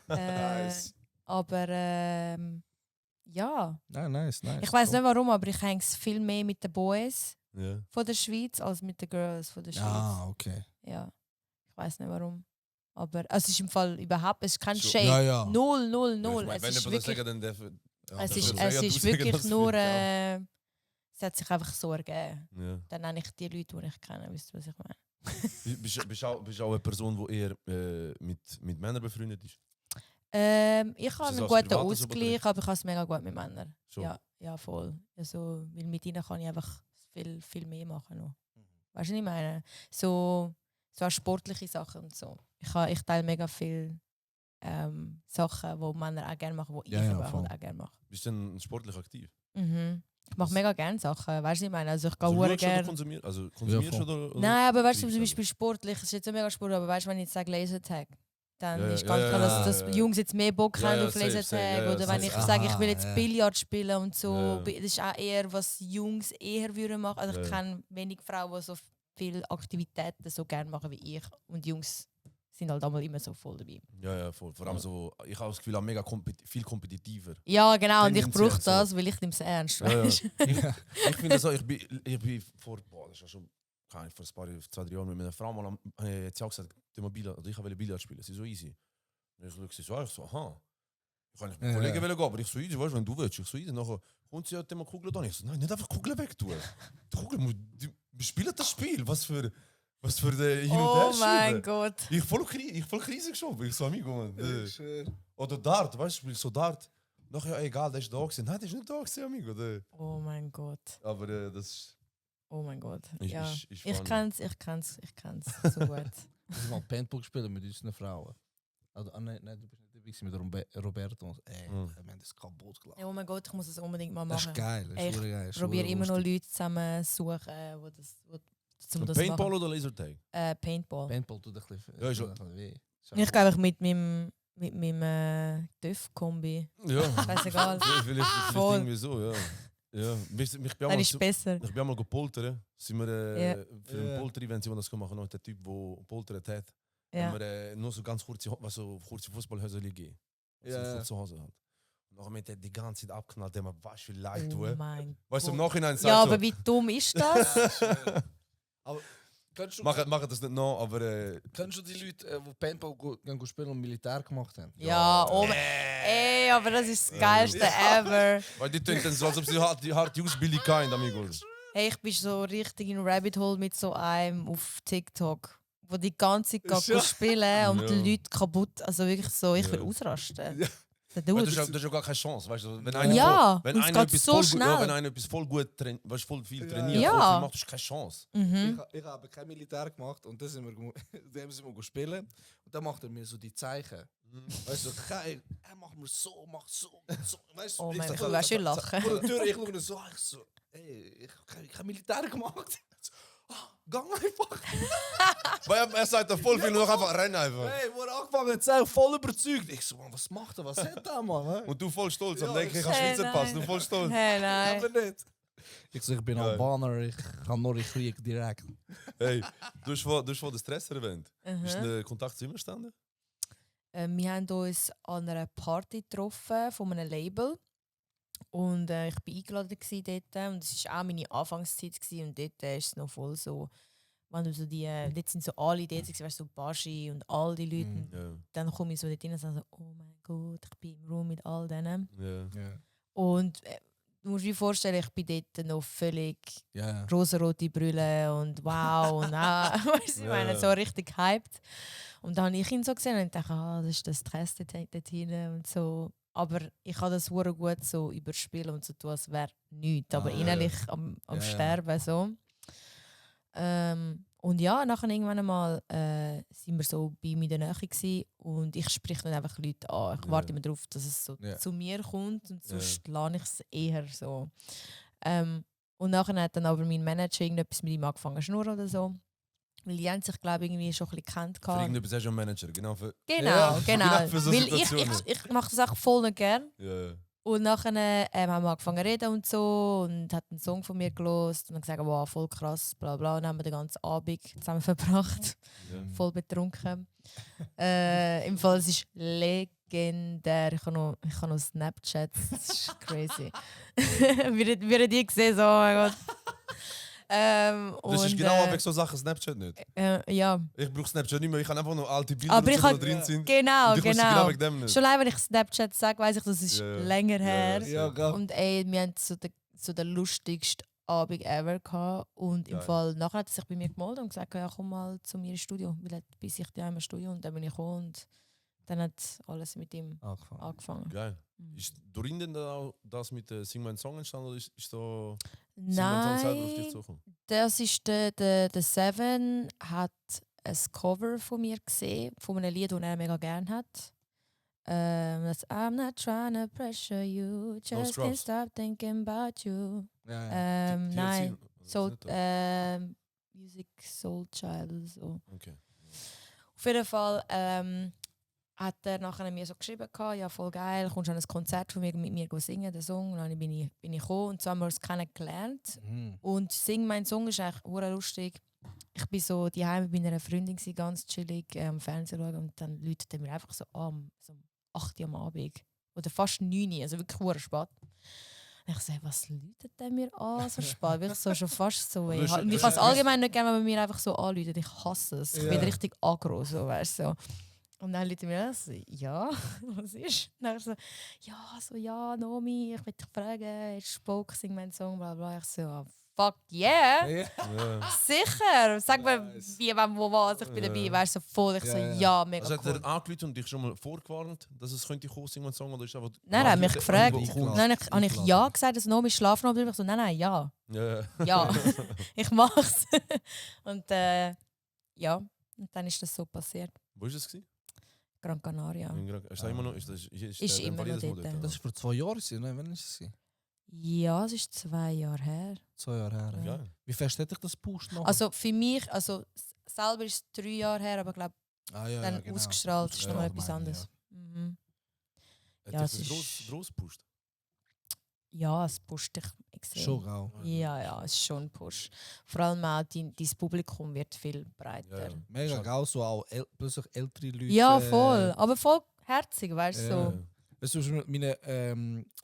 Nice. Aber ja, Nice. ich weiß nicht warum, aber ich hänge viel mehr mit den Boys Ja. von der Schweiz als mit den Girls von der Schweiz. Ah, okay. Ja, ich weiß nicht warum. Aber also es ist im Fall überhaupt, es ist kein Schon. Shade. Ja. 0, 0, Ich 0. meine, Es wenn ist jemand das wirklich, sagen, dann darf ja, es darf ist, er es sagen, ist du sagen, wirklich das nur, wird, es hat sich einfach so ergeben. ja. Dann habe ich die Leute, die ich kenne, wisst ihr, was ich meine? Bist du auch eine Person, die eher mit Männern befreundet ist? Ich habe das einen als guten Privates so Ausgleich, aber ich habe es mega gut mit Männern. Schon. Ja, voll. Also, weil mit ihnen kann ich einfach viel mehr machen. Noch. Weißt du, was ich meine? So auch sportliche Sachen und so. Ich teile mega viel Sachen, die Männer auch gerne machen, die Ja, ich ja, aber voll. halt auch gerne mache. Bist du denn sportlich aktiv? Mhm. Ich mache mega gerne Sachen, weißt du, was ich meine? Also ich gehe Also, hure schaust du oder gerne. konsumierst, also konsumierst voll. du oder? Nein, aber weißt du, treibst zum du Beispiel sportlich, es ist jetzt nicht mega Sport, aber weißt du, wenn ich jetzt sage Lasertag, dann Ja, ist ja, ganz ja, klar, ja, dass ja. die Jungs jetzt mehr Bock Ja, haben ja, auf safe, Lasertag. safe, ja, ja, Oder wenn safe. ich sage, ich will jetzt Aha, ja. Billard spielen und so, Ja. das ist auch eher, was Jungs eher würden machen. Also ich Ja. kenne wenig Frauen, die so viele Aktivitäten so gerne machen wie ich. Und Jungs sind halt einmal immer so voll dabei. Ja, vor allem so, ich habe das Gefühl, auch mega viel kompetitiver. Ja, genau, und ich Tendenziell brauche so. das, weil ich nehme es ernst. Ja, ja. Weißt? Ich finde so, ich bin vor, das ist ja schon, keine Ahnung, vor ein paar 2-3 Jahren mit meiner Frau mal hat sie auch gesagt, oder ich will Billard spielen, sie so easy. Und ich schaue so, aha. Ich kann nicht mit Ja, Kollegen ja. gehen, aber ich so easy, weißt du, wenn du willst, ich so easy. Nachher kommt sie hat immer Kugeln da. Ich so, nein, nicht einfach Kugeln weg tun. Die Kugeln, wir spielen das Spiel, was für der Hin- und Oh Herschieben. mein Gott. Ich voll Krise geschoben. Ich so, amigo, man. Oder Dart, weißt du, spielst so Dart. Nachher, ja, egal, der ist da gewesen. Nein, der ist nicht da gewesen, amigo. Oh mein Gott. Aber das Oh mein Gott. ist, Ja. ist Ich funny. kann's so gut. Ich habe mal Paintball gespielt mit unseren Frauen. Also, nein, du bist nicht dabei gewesen mit Roberto. Ey, wir haben das kaputt gelassen. Oh mein Gott, ich muss es unbedingt mal Das machen. ist geil. Das Ey, ist verdammt geil. Ich probiere immer noch Leute zusammen zu suchen, zum das Paintball machen. oder Lasertag? Paintball. Paintball tut ein bisschen, Ja, ist tut ein bisschen weh. Ich glaube, ich mit meinem TÜV-Kombi. Ja. Scheißegal. Vielleicht Voll. irgendwie so, ja. Ja, Dann ist es besser. ich bin einmal gepoltert. Sind wir Ja. für ein Polter-Event, wenn wir das machen, noch der Typ, der poltert hat, haben wir nur so ganz kurze Fußballhöser gegeben. Ja. Zu Hause halt. Und nachher mit der die ganze Zeit abknallt, der man was für Leid Oh tun. mein Weißt du, im Gott. Nachhinein sagst Ja, so, aber wie dumm ist das? Aber kannst du, machen das nicht noch, aber kennst du die Leute, die Paintball gehen spielen und Militär gemacht haben? Ja, oh mein... Ey, aber das ist das Geilste ever. weil die tun dann so, als ob sie die harte Ausbildung haben, amigos. Hey, ich bin so richtig in Rabbit Hole mit so einem auf TikTok, wo die ganze Zeit Ja. spielen und Ja. die Leute kaputt, also wirklich so, ich will Ja. ausrasten. Ja. Der Weil Dude. du hast ja gar keine Chance, weißt du? Wenn Ja, wenn und es einer geht etwas so voll schnell. Gut, ja, wenn einer etwas voll gut weißt, voll viel trainiert, Ja. voll viel macht, hast du keine Chance. Mhm. Ich habe kein Militär gemacht und dann sind wir, dem sind wir spielen und dann macht er mir so die Zeichen. Weißt du, er macht mir so, macht so. Weißt du, Oh ich mein sag, Gott, weißt du, ich lache. Vor der Tür, ich schaue ihn so, ich so, ey, ich habe kein Militär gemacht. Gang einfach. Weil er sagt da voll viel, nur noch einfach rennen einfach. Hey, wo er angefangen hat, sei voll überzeugt. Ich so, Mann, was macht er, was hat er, Mann? Und du voll stolz, Ja, am denken, ich habe Hey, Schweizer Pass, nein. du voll stolz. Hey, nein. Aber nicht. Ich so, ich bin Geil. Albaner, ich kann nur in Krieg direkt. Hey, du hast vorhin den Stress erwähnt. Ist Mhm. der Kontakt zu ihm entstanden? Wir haben uns an einer Party getroffen von einem Label. Und ich war eingeladen dort. Und es war auch meine Anfangszeit. Und dort ist es noch voll so. Wenn du so dort sind so alle dort, weißt du, so Baschi und all die Leute. Und Ja. dann komme ich so dort rein und sage so, oh mein Gott, ich bin im Raum mit all denen. Ja. Ja. Und du musst dir vorstellen, ich bin dort noch völlig Ja. rosarote Brille und wow und weißt du, ich meine, so richtig hyped. Und dann habe ich ihn so gesehen und dachte, das ist das Stress dort hinten und so. Aber ich habe das sehr gut so überspielen und so tun, als wäre nichts. Aber Ah, innerlich am Ja. Sterben so. Und ja, nachher irgendwann einmal sind wir so bei mir in der Nähe gewesen, und ich spreche dann einfach Leute an. Ich Ja. warte immer darauf, dass es so Ja. zu mir kommt und sonst lerne ich es eher so. Und nachher hat dann aber mein Manager irgendetwas mit ihm angefangen zu schnurren oder so. Weil die haben sich, glaube ich, irgendwie schon ein bisschen gekannt. Für irgendetwas hast du einen Manager, genau für... Genau, Ja, genau. genau für so Weil ich Situationen. mache das auch voll nicht gern. Ja. Und nachher haben wir angefangen zu reden und so und hat einen Song von mir gelost und dann gesagt, wow, voll krass, bla bla. Und dann haben wir den ganzen Abend zusammen verbracht, Ja. voll betrunken. Im Fall, es ist legendär. Ich habe noch Snapchats, das ist crazy. Wir die gesehen, so, oh mein Gott. Das ist und, genau wegen so Sachen Snapchat nicht. ja, Ich brauche Snapchat nicht mehr, ich habe einfach nur alte Bilder, aber die ich so habe drin sind. genau, Und ich wusste genau. wegen dem nicht. Schon allein, wenn ich Snapchat sage, weiss ich, das ist Ja, ja. länger Ja, her. ja. Ja, geil. Und ey, wir hatten so den lustigsten Abend ever gehabt. Und im Geil. Fall, nachher hat er sich bei mir gemeldet und gesagt, ja, komm mal zu mir ins Studio. Weil er bei sich daheim im Studio und dann bin ich gekommen und dann hat alles mit ihm Angefangen. angefangen. Geil. Ist durch ihn denn da auch das mit Sing mein Song entstanden oder ist so Sing mein Song selber auf dich Nein, zugekommen? das ist der Seven hat ein Cover von mir gesehen, von einem Lied, das er mega gerne hat. Das I'm not trying to pressure you, just can't Scrubs. stop thinking about you. Ja, ja. TLC? Nein, Das ist Soul, nicht das. Music Soul Child oder so. Okay. Auf jeden Fall hat er nachher mir so geschrieben, ja voll geil, kommst du an ein Konzert von mir mit mir singen, den Song. Und dann bin ich gekommen und so haben wir uns kennengelernt. Mhm. Und Sing mein Song ist eigentlich hure lustig. Ich bin so daheim bei einer Freundin gewesen, ganz chillig am Fernsehen schauen und dann läutet er mir einfach so an, so um 8 Uhr am Abend. Oder fast 9 Uhr, also wirklich hure spät. Und ich so, was läutet der mir an so spät? Wirklich so schon fast so. Du hast- Ich du kann es hast- allgemein nicht gerne, wenn man mir einfach so anläutet. Ich hasse es. Ich Ja. bin richtig aggro, so, weißt du. So. Und dann läutet mir das so, ja, was ist? Und dann so, ja, Nomi, ich will dich fragen, ist Spoke, sing mein Song, bla bla. Ich so, fuck yeah! Ja. Ja. Sicher! Sag mir, Nice. wie, wann, wo, was, ich bin Ja. dabei, weißt du, so voll. Ich Ja, so, ja. ja, mega Also hat cool. er angerufen und dich schon mal vorgewarnt, dass es könnte kommen, Sing mein Song oder ist einfach... Nein, er hat mich gefragt. Eingeladen. Dann habe ich ja gesagt, dass Nomi schlafen will. Ich so, nein, ja. Ja. Ja, ich mach's. Und ja, und dann ist das so passiert. Wo ist es gewesen? Gran Canaria. Ist das immer noch... Ist Ist der immer noch valides dort. Modell? Das war vor 2 Jahren, ne? Wann ist es? gewesen? Ja, es ist 2 Jahre her. 2 Jahre her. Ja. Geil. Wie fest hätte ich das gepusht noch? Also für mich, also selber ist es 3 Jahre her, aber ich glaube, ja, dann genau. ausgestrahlt ist Ja, nochmal das etwas meine ich, anderes. Mhm. Hat Ja, dich es das ist- gross gepusht? Ja, es pusht dich gesehen. Schon geil. Ja, es ist schon ein Push. Vor allem auch dein Publikum wird viel breiter. Ja. Mega geil, so auch plötzlich ältere Leute. Ja, voll. Aber voll herzig, weißt du? Ja. So. Weißt du,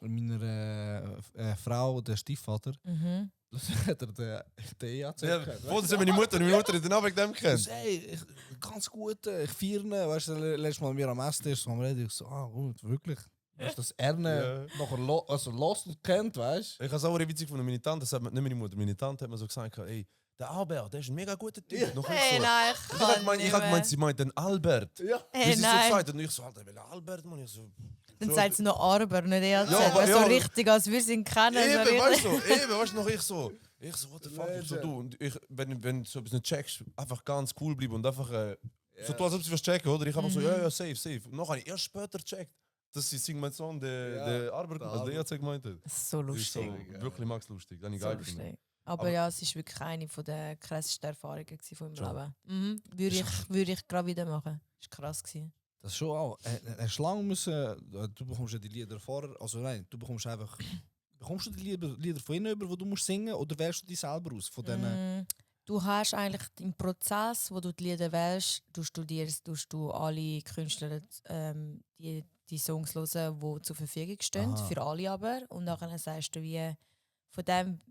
meiner Frau, der Stiefvater, Mhm. hat er den EAZ Ja, gehört, voll, das haben meine Mutter hat den Namen wegen dem Ich kennt. so, hey, ganz gut, ich feiere ihn. Weißt du, letztes Mal wir am Esstisch haben wir ich so, gut, wirklich. Weißt du, dass er ihn nachher lost und kennt, weißt du? Ich habe es auch witzig von meine Tante, das hat mir, nicht meine Mutter, meine Tante hat mir so gesagt, ey, der Albert, der ist ein mega guter Typ. Noch ich Hey, so, nein, ich habe gemeint, sie meint den Albert. Ja. Wie Hey, sie so nein. gesagt hat, und ich so, Alter, welcher Albert, Mann? Ich so, Dann sagt sie noch Arber, nicht EAZ. Ja, Ja, aber- so ja. richtig, als wir ihn kennen. so Eben, richtig. weißt du, noch ich so, what the fuck, ich so, du, und ich, wenn du so etwas nicht checkst, einfach ganz cool bleiben und einfach, so tu, als ob sie was checken, oder? Ich habe so, ja, safe. Und noch habe ich erst später gecheckt, dass sie Sing mein Sohn, der Arbeit, also der EAZ gemeint hat. Das ist so Das ist so, lustig. wirklich Max lustig, das habe ich So geil gefunden. lustig. Aber Aber- ja, es war wirklich eine der krassesten Erfahrungen gewesen von meinem Schon. Leben. Mhm. Würde ich gerade wieder machen. Das war krass. Gewesen. Das ist schon auch. Hast du lange müssen. Du bekommst ja die Lieder vorher. Also nein, du bekommst einfach. Bekommst du die Lieder von ihnen über, die du musst singen, oder wählst du die selber aus? Von denen? Du hast eigentlich im Prozess, wo du die Lieder wählst, tust du alle Künstler die Songs hören, die zur Verfügung stehen, Aha. für alle aber. Und nachher sagst du, wie von dem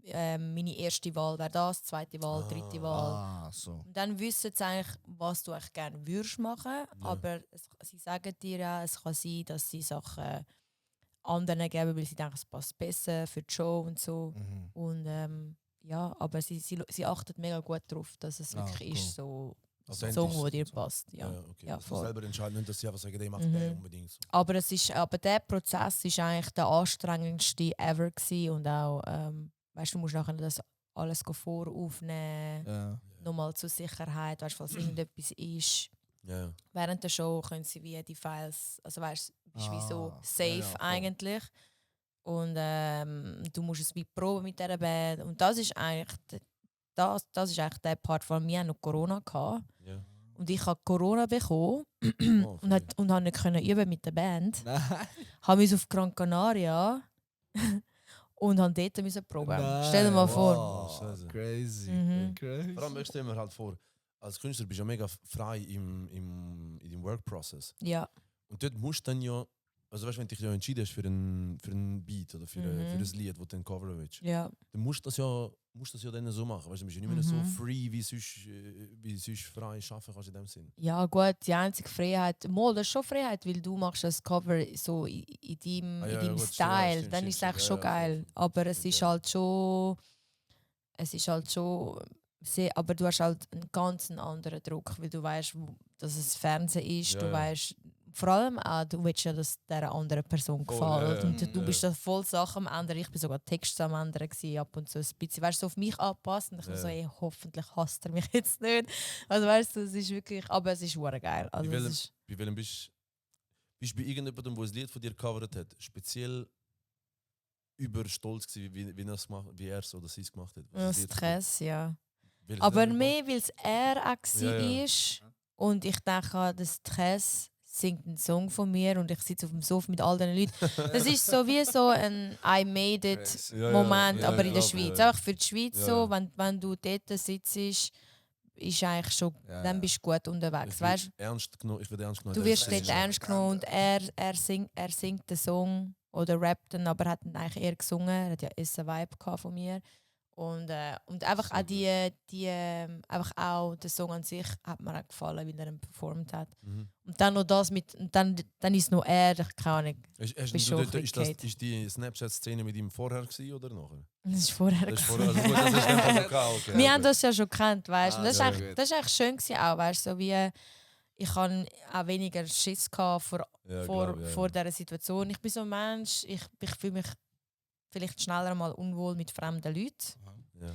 meine erste Wahl wäre das, zweite Wahl, dritte Wahl. So. Und dann wissen sie eigentlich, was du eigentlich gerne würdest machen, aber sie sagen dir ja, es kann sein, dass sie Sachen anderen geben, weil sie denken, es passt besser für die Show und so. Mhm. Und ja, aber sie achtet mega gut darauf, dass es wirklich cool. ist so ein Authentisch Song, der dir und so. passt. Ja. Okay. Ja, Dass sie voll. selber entscheiden, nicht, dass sie einfach sagen, ich mache Mhm. den unbedingt. So. Aber der Prozess ist eigentlich der anstrengendste ever gewesen und auch, weißt du, musst nachher das alles voraufnehmen, Ja. nochmal zur Sicherheit, weißt, falls irgendetwas ist. Ja. Während der Show können sie wie die Files, also weißt du, bist wie so safe ja, voll. eigentlich. Und du musst es wie proben mit dieser Band. Und das ist eigentlich das ist eigentlich der Part, von mir noch Corona gehabt. Ja. Und ich habe Corona bekommen Oh, und habe nicht können üben mit der Band. Nein. Habe mich auf Gran Canaria und habe dort müssen proben. Nein. Stell dir mal vor. Wow, Scheiße. crazy. Mhm. Crazy. Vor allem, ich stelle mir halt vor, als Künstler bist du ja mega frei in deinem Work-Process. Ja. Und dort musst du dann ja, also weißt du, wenn du dich ja entschieden hast für einen Beat oder für ein Lied, das du dann coveren willst, Ja. dann musst du das ja dann so machen. Weißt du, du bist ja nicht mehr so free, wie sonst frei arbeiten kannst in dem Sinn. Ja gut, die einzige Freiheit, das ist schon Freiheit, weil du machst das Cover so in deinem, Ah, in ja, deinem gut, Style, stimmt, dann ist es eigentlich ja, schon ja, geil. voll. Aber es Stimmt, ist ja. halt schon sehr, aber du hast halt einen ganz anderen Druck, weil du weißt, dass es Fernsehen ist, Ja, du ja. weißt, vor allem auch, du willst ja, dass dieser anderen Person Voll, gefällt. ja, Und ja. du bist da voll Sachen am ändern. Ich bin sogar Texte am ändern gewesen, ab und zu ein bisschen. Weißt du, so auf mich anpassen. Und ich Ja. so, ey, hoffentlich hasst er mich jetzt nicht. Also weißt du, es ist wirklich, aber es ist hure geil. Also, Bei es welchem- ist, Bei welchem bist du bei irgendjemandem, der ein Lied von dir gecovert hat, speziell überstolz gewesen, wie er es oder sie es gemacht hat? Was das Lied von dir- Stress, ja. Welches Aber Lied mehr, weil es er auch Ja, ja. ist. Und ich denke, der Stress singt einen Song von mir und ich sitze auf dem Sofa mit all diesen Leuten. Das ist so wie so ein I made it Crazy. Ja, ja, Moment, ja, aber ich in der glaub, Schweiz. ja. Einfach für die Schweiz Ja, so, ja. wenn du dort sitzt, ist eigentlich schon, Ja, dann ja. bist du gut unterwegs. Ich Weißt? werde ernst genommen. Du wirst dort ernst genommen und er singt den Song oder rappt dann, aber hat dann eigentlich eher gesungen. Er hat ja einen Vibe gehabt von mir. Und einfach auch einfach auch der Song an sich hat mir auch gefallen, wie er ihn performt hat. Mhm. Und dann noch das mit, und dann ist noch er, keine Ahnung, Ist Bist schon ein bisschen ist, das, Kate. ist die Snapchat-Szene mit ihm vorher gewesen oder nachher? das ist vorher. Das ist vorher, also gut, das ist dann schon okay. Wir haben das ja schon gekannt, weißt du. Ah, Und das ist sehr eigentlich, gut. das ist eigentlich schön gewesen auch, weißt du, so wie ich hatte auch weniger Schiss gehabt vor dieser Situation. Ich bin so ein Mensch, ich fühle mich vielleicht schneller mal unwohl mit fremden Leuten. Ja.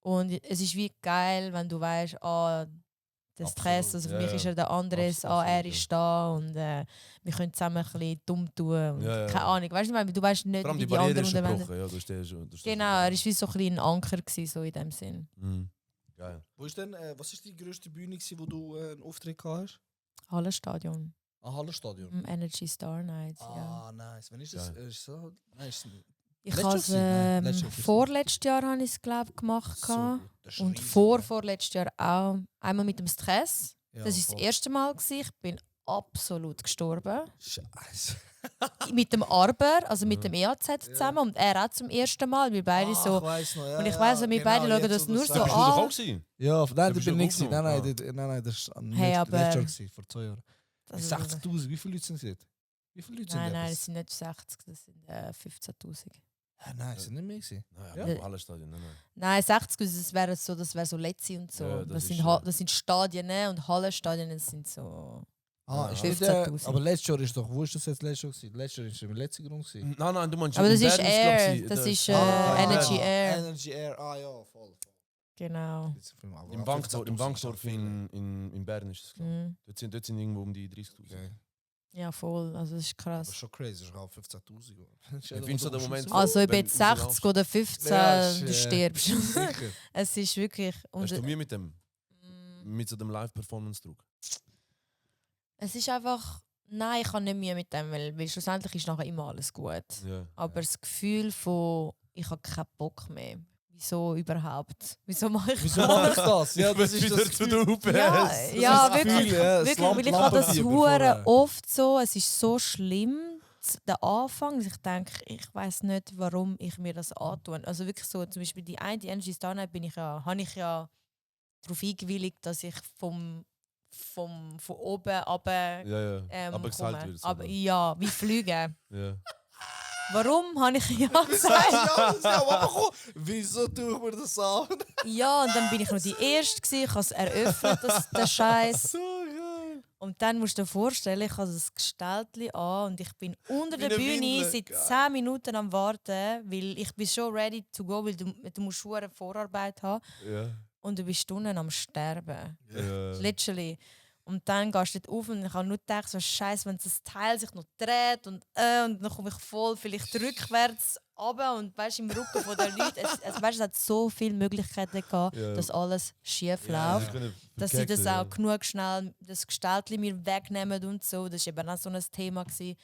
Und es ist wie geil, wenn du weißt, der Stress, Absolut. also für Ja, mich ja. ist er der andere, Absolut, er ja. ist da und wir können zusammen ein bisschen dumm tun. Und Ja, ja. keine Ahnung, weißt du, du weißt nicht, Vor allem wie die die Barriere anderen ist schon unterwegs. gebrochen. Ja, du stehst schon. Genau, er war wie so ein bisschen ein Anker gewesen, so in dem Sinn. Mhm. Geil. Wo ist denn, was ist die grösste Bühne, wo du einen Auftritt gehabt hast? Hallenstadion, Hallenstadion. im Energy Star Nights, ja. Ah, nice. Wann ist das? Geil. Ist so, nein, ist Ich Letztes habe Jahr gewesen? Nein, letztes Jahr. vorletztes Jahr habe ich es glaube gemacht So gehabt. gut, das ist Und riesig, vorletztes Jahr auch einmal mit dem Stress. ja. Das war das voll. erste Mal gewesen. Ich bin absolut gestorben. Scheiße. Mit dem Arber, also mit dem EAZ zusammen und er auch zum ersten Mal. Wir beide Ich so. weiss noch, ja, Und ich weiss, ja, wir beide schauen jetzt, das wo nur du's so Bist sagst. du doch an. auch gewesen? Ja, nein, da bist bin du ich nicht. Nein, aufgenommen? nein, das ist Hey, letztes aber- Jahr gewesen, vor 2 Jahren. Also, 60'000, wie viele Leute sind es? Wie viele Leute sind nein, das? das sind nicht 60, das sind 15'000. Nein, es sind nicht mehr gewesen. Nein, Ja. aber alle Stadien. Nein. Nein, 60, das wäre so Letzi und so. Ja, das, das sind ist, das sind Stadien und Hallenstadien, das sind so. Ah, ist nicht 15'000. aber letztes Jahr ist doch, wo ist das jetzt letztes Jahr gewesen? Letztes Jahr ist im letzten Grund gewesen. Nein, du meinst Aber das in ist Bern Air, glaub ich, das ist Ah, Energy ja. Air. Energy Air, ja, voll. Genau. Im Bankdorf in Bern ist es, glaube Mhm. ich. Dort sind irgendwo um die 30'000. Okay. Ja, voll, also das ist Das krass. ist schon crazy, das ist auch 15'000. Ich finde so der Moment- Also ob wenn jetzt du 60 rauslaufst. oder 15, Ja, ist, du stirbst. Sicher. Es ist wirklich. Hast du Mühe mit dem? Mm, Mit so dem Live-Performance-Druck? es ist einfach. Nein, ich habe nicht Mühe mit dem, weil schlussendlich ist nachher immer alles gut. Ja. Aber das Gefühl von, ich habe keinen Bock mehr. Wieso überhaupt? Wieso mache ich Wieso mache ich das? Ja, das ist das zu Gefühl. der UPS. Ja, ja, das wirklich, Gefühl, ja, das wirklich, weil ich habe das Lampenfieber hure vorher. oft so. Es ist so schlimm, der Anfang. dass Ich denke, ich weiß nicht, warum ich mir das antue. Also wirklich so, zum Beispiel die Energy Star Night habe ich ja darauf eingewilligt, dass ich von oben runter Ja. Aber gesagt komme. wird. Aber ja, wie fliegen. Ja. Warum habe ich ja gesagt? Ja, aber komm, wieso tue ich mir das an? Ja, und dann bin ich noch die Erste gewesen. Ich habe es eröffnet, der Scheiß. So geil. Und dann musst du dir vorstellen, ich habe das Gestelltli an und ich bin unter Wie der eine Bühne Windel. seit Geil. 10 Minuten am Warten, weil ich bin schon ready to go, weil du musst schon eine Vorarbeit haben Ja. und du bist unten am Sterben. Ja. Literally. Und dann gehst du dort auf und ich habe nur gedacht, so Scheiße, wenn das Teil sich noch dreht und dann komme ich voll vielleicht rückwärts runter und weißt, im Rücken von den Leuten. Es hat so viele Möglichkeiten gehabt, Ja. dass alles schief Ja. läuft. Dass sie das auch genug schnell, das Gestaltli mir wegnehmen und so. Das war eben auch so ein Thema gewesen.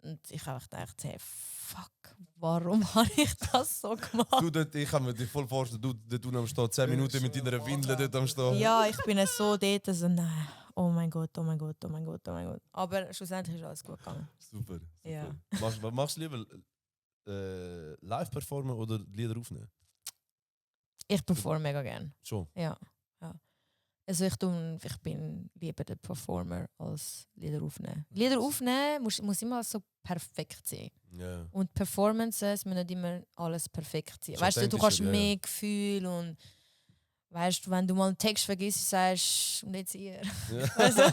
Und ich habe gedacht, hey, fuck, warum habe ich das so gemacht? Ich kann mir dir voll vorstellen, du am Stehen 10 Minuten mit deiner Windel dort am Stehen. Ja, ich bin so dort, so nein, oh mein Gott, oh mein Gott, oh mein Gott, oh mein Gott. Aber schlussendlich ist alles gut gegangen. Super. Ja. Was machst du lieber? Live performen oder Lieder aufnehmen? Ich performe mega gerne. Schon. Ja. Also ich bin lieber der Performer als Lieder aufnehmen. Lieder aufnehmen muss immer so perfekt sein. Ja. Und Performances müssen nicht immer alles perfekt sein. So Weißt du, du authentisch, kannst ja, mehr Gefühl und weißt du, wenn du mal einen Text vergisst, sagst und jetzt ihr. Weißt du,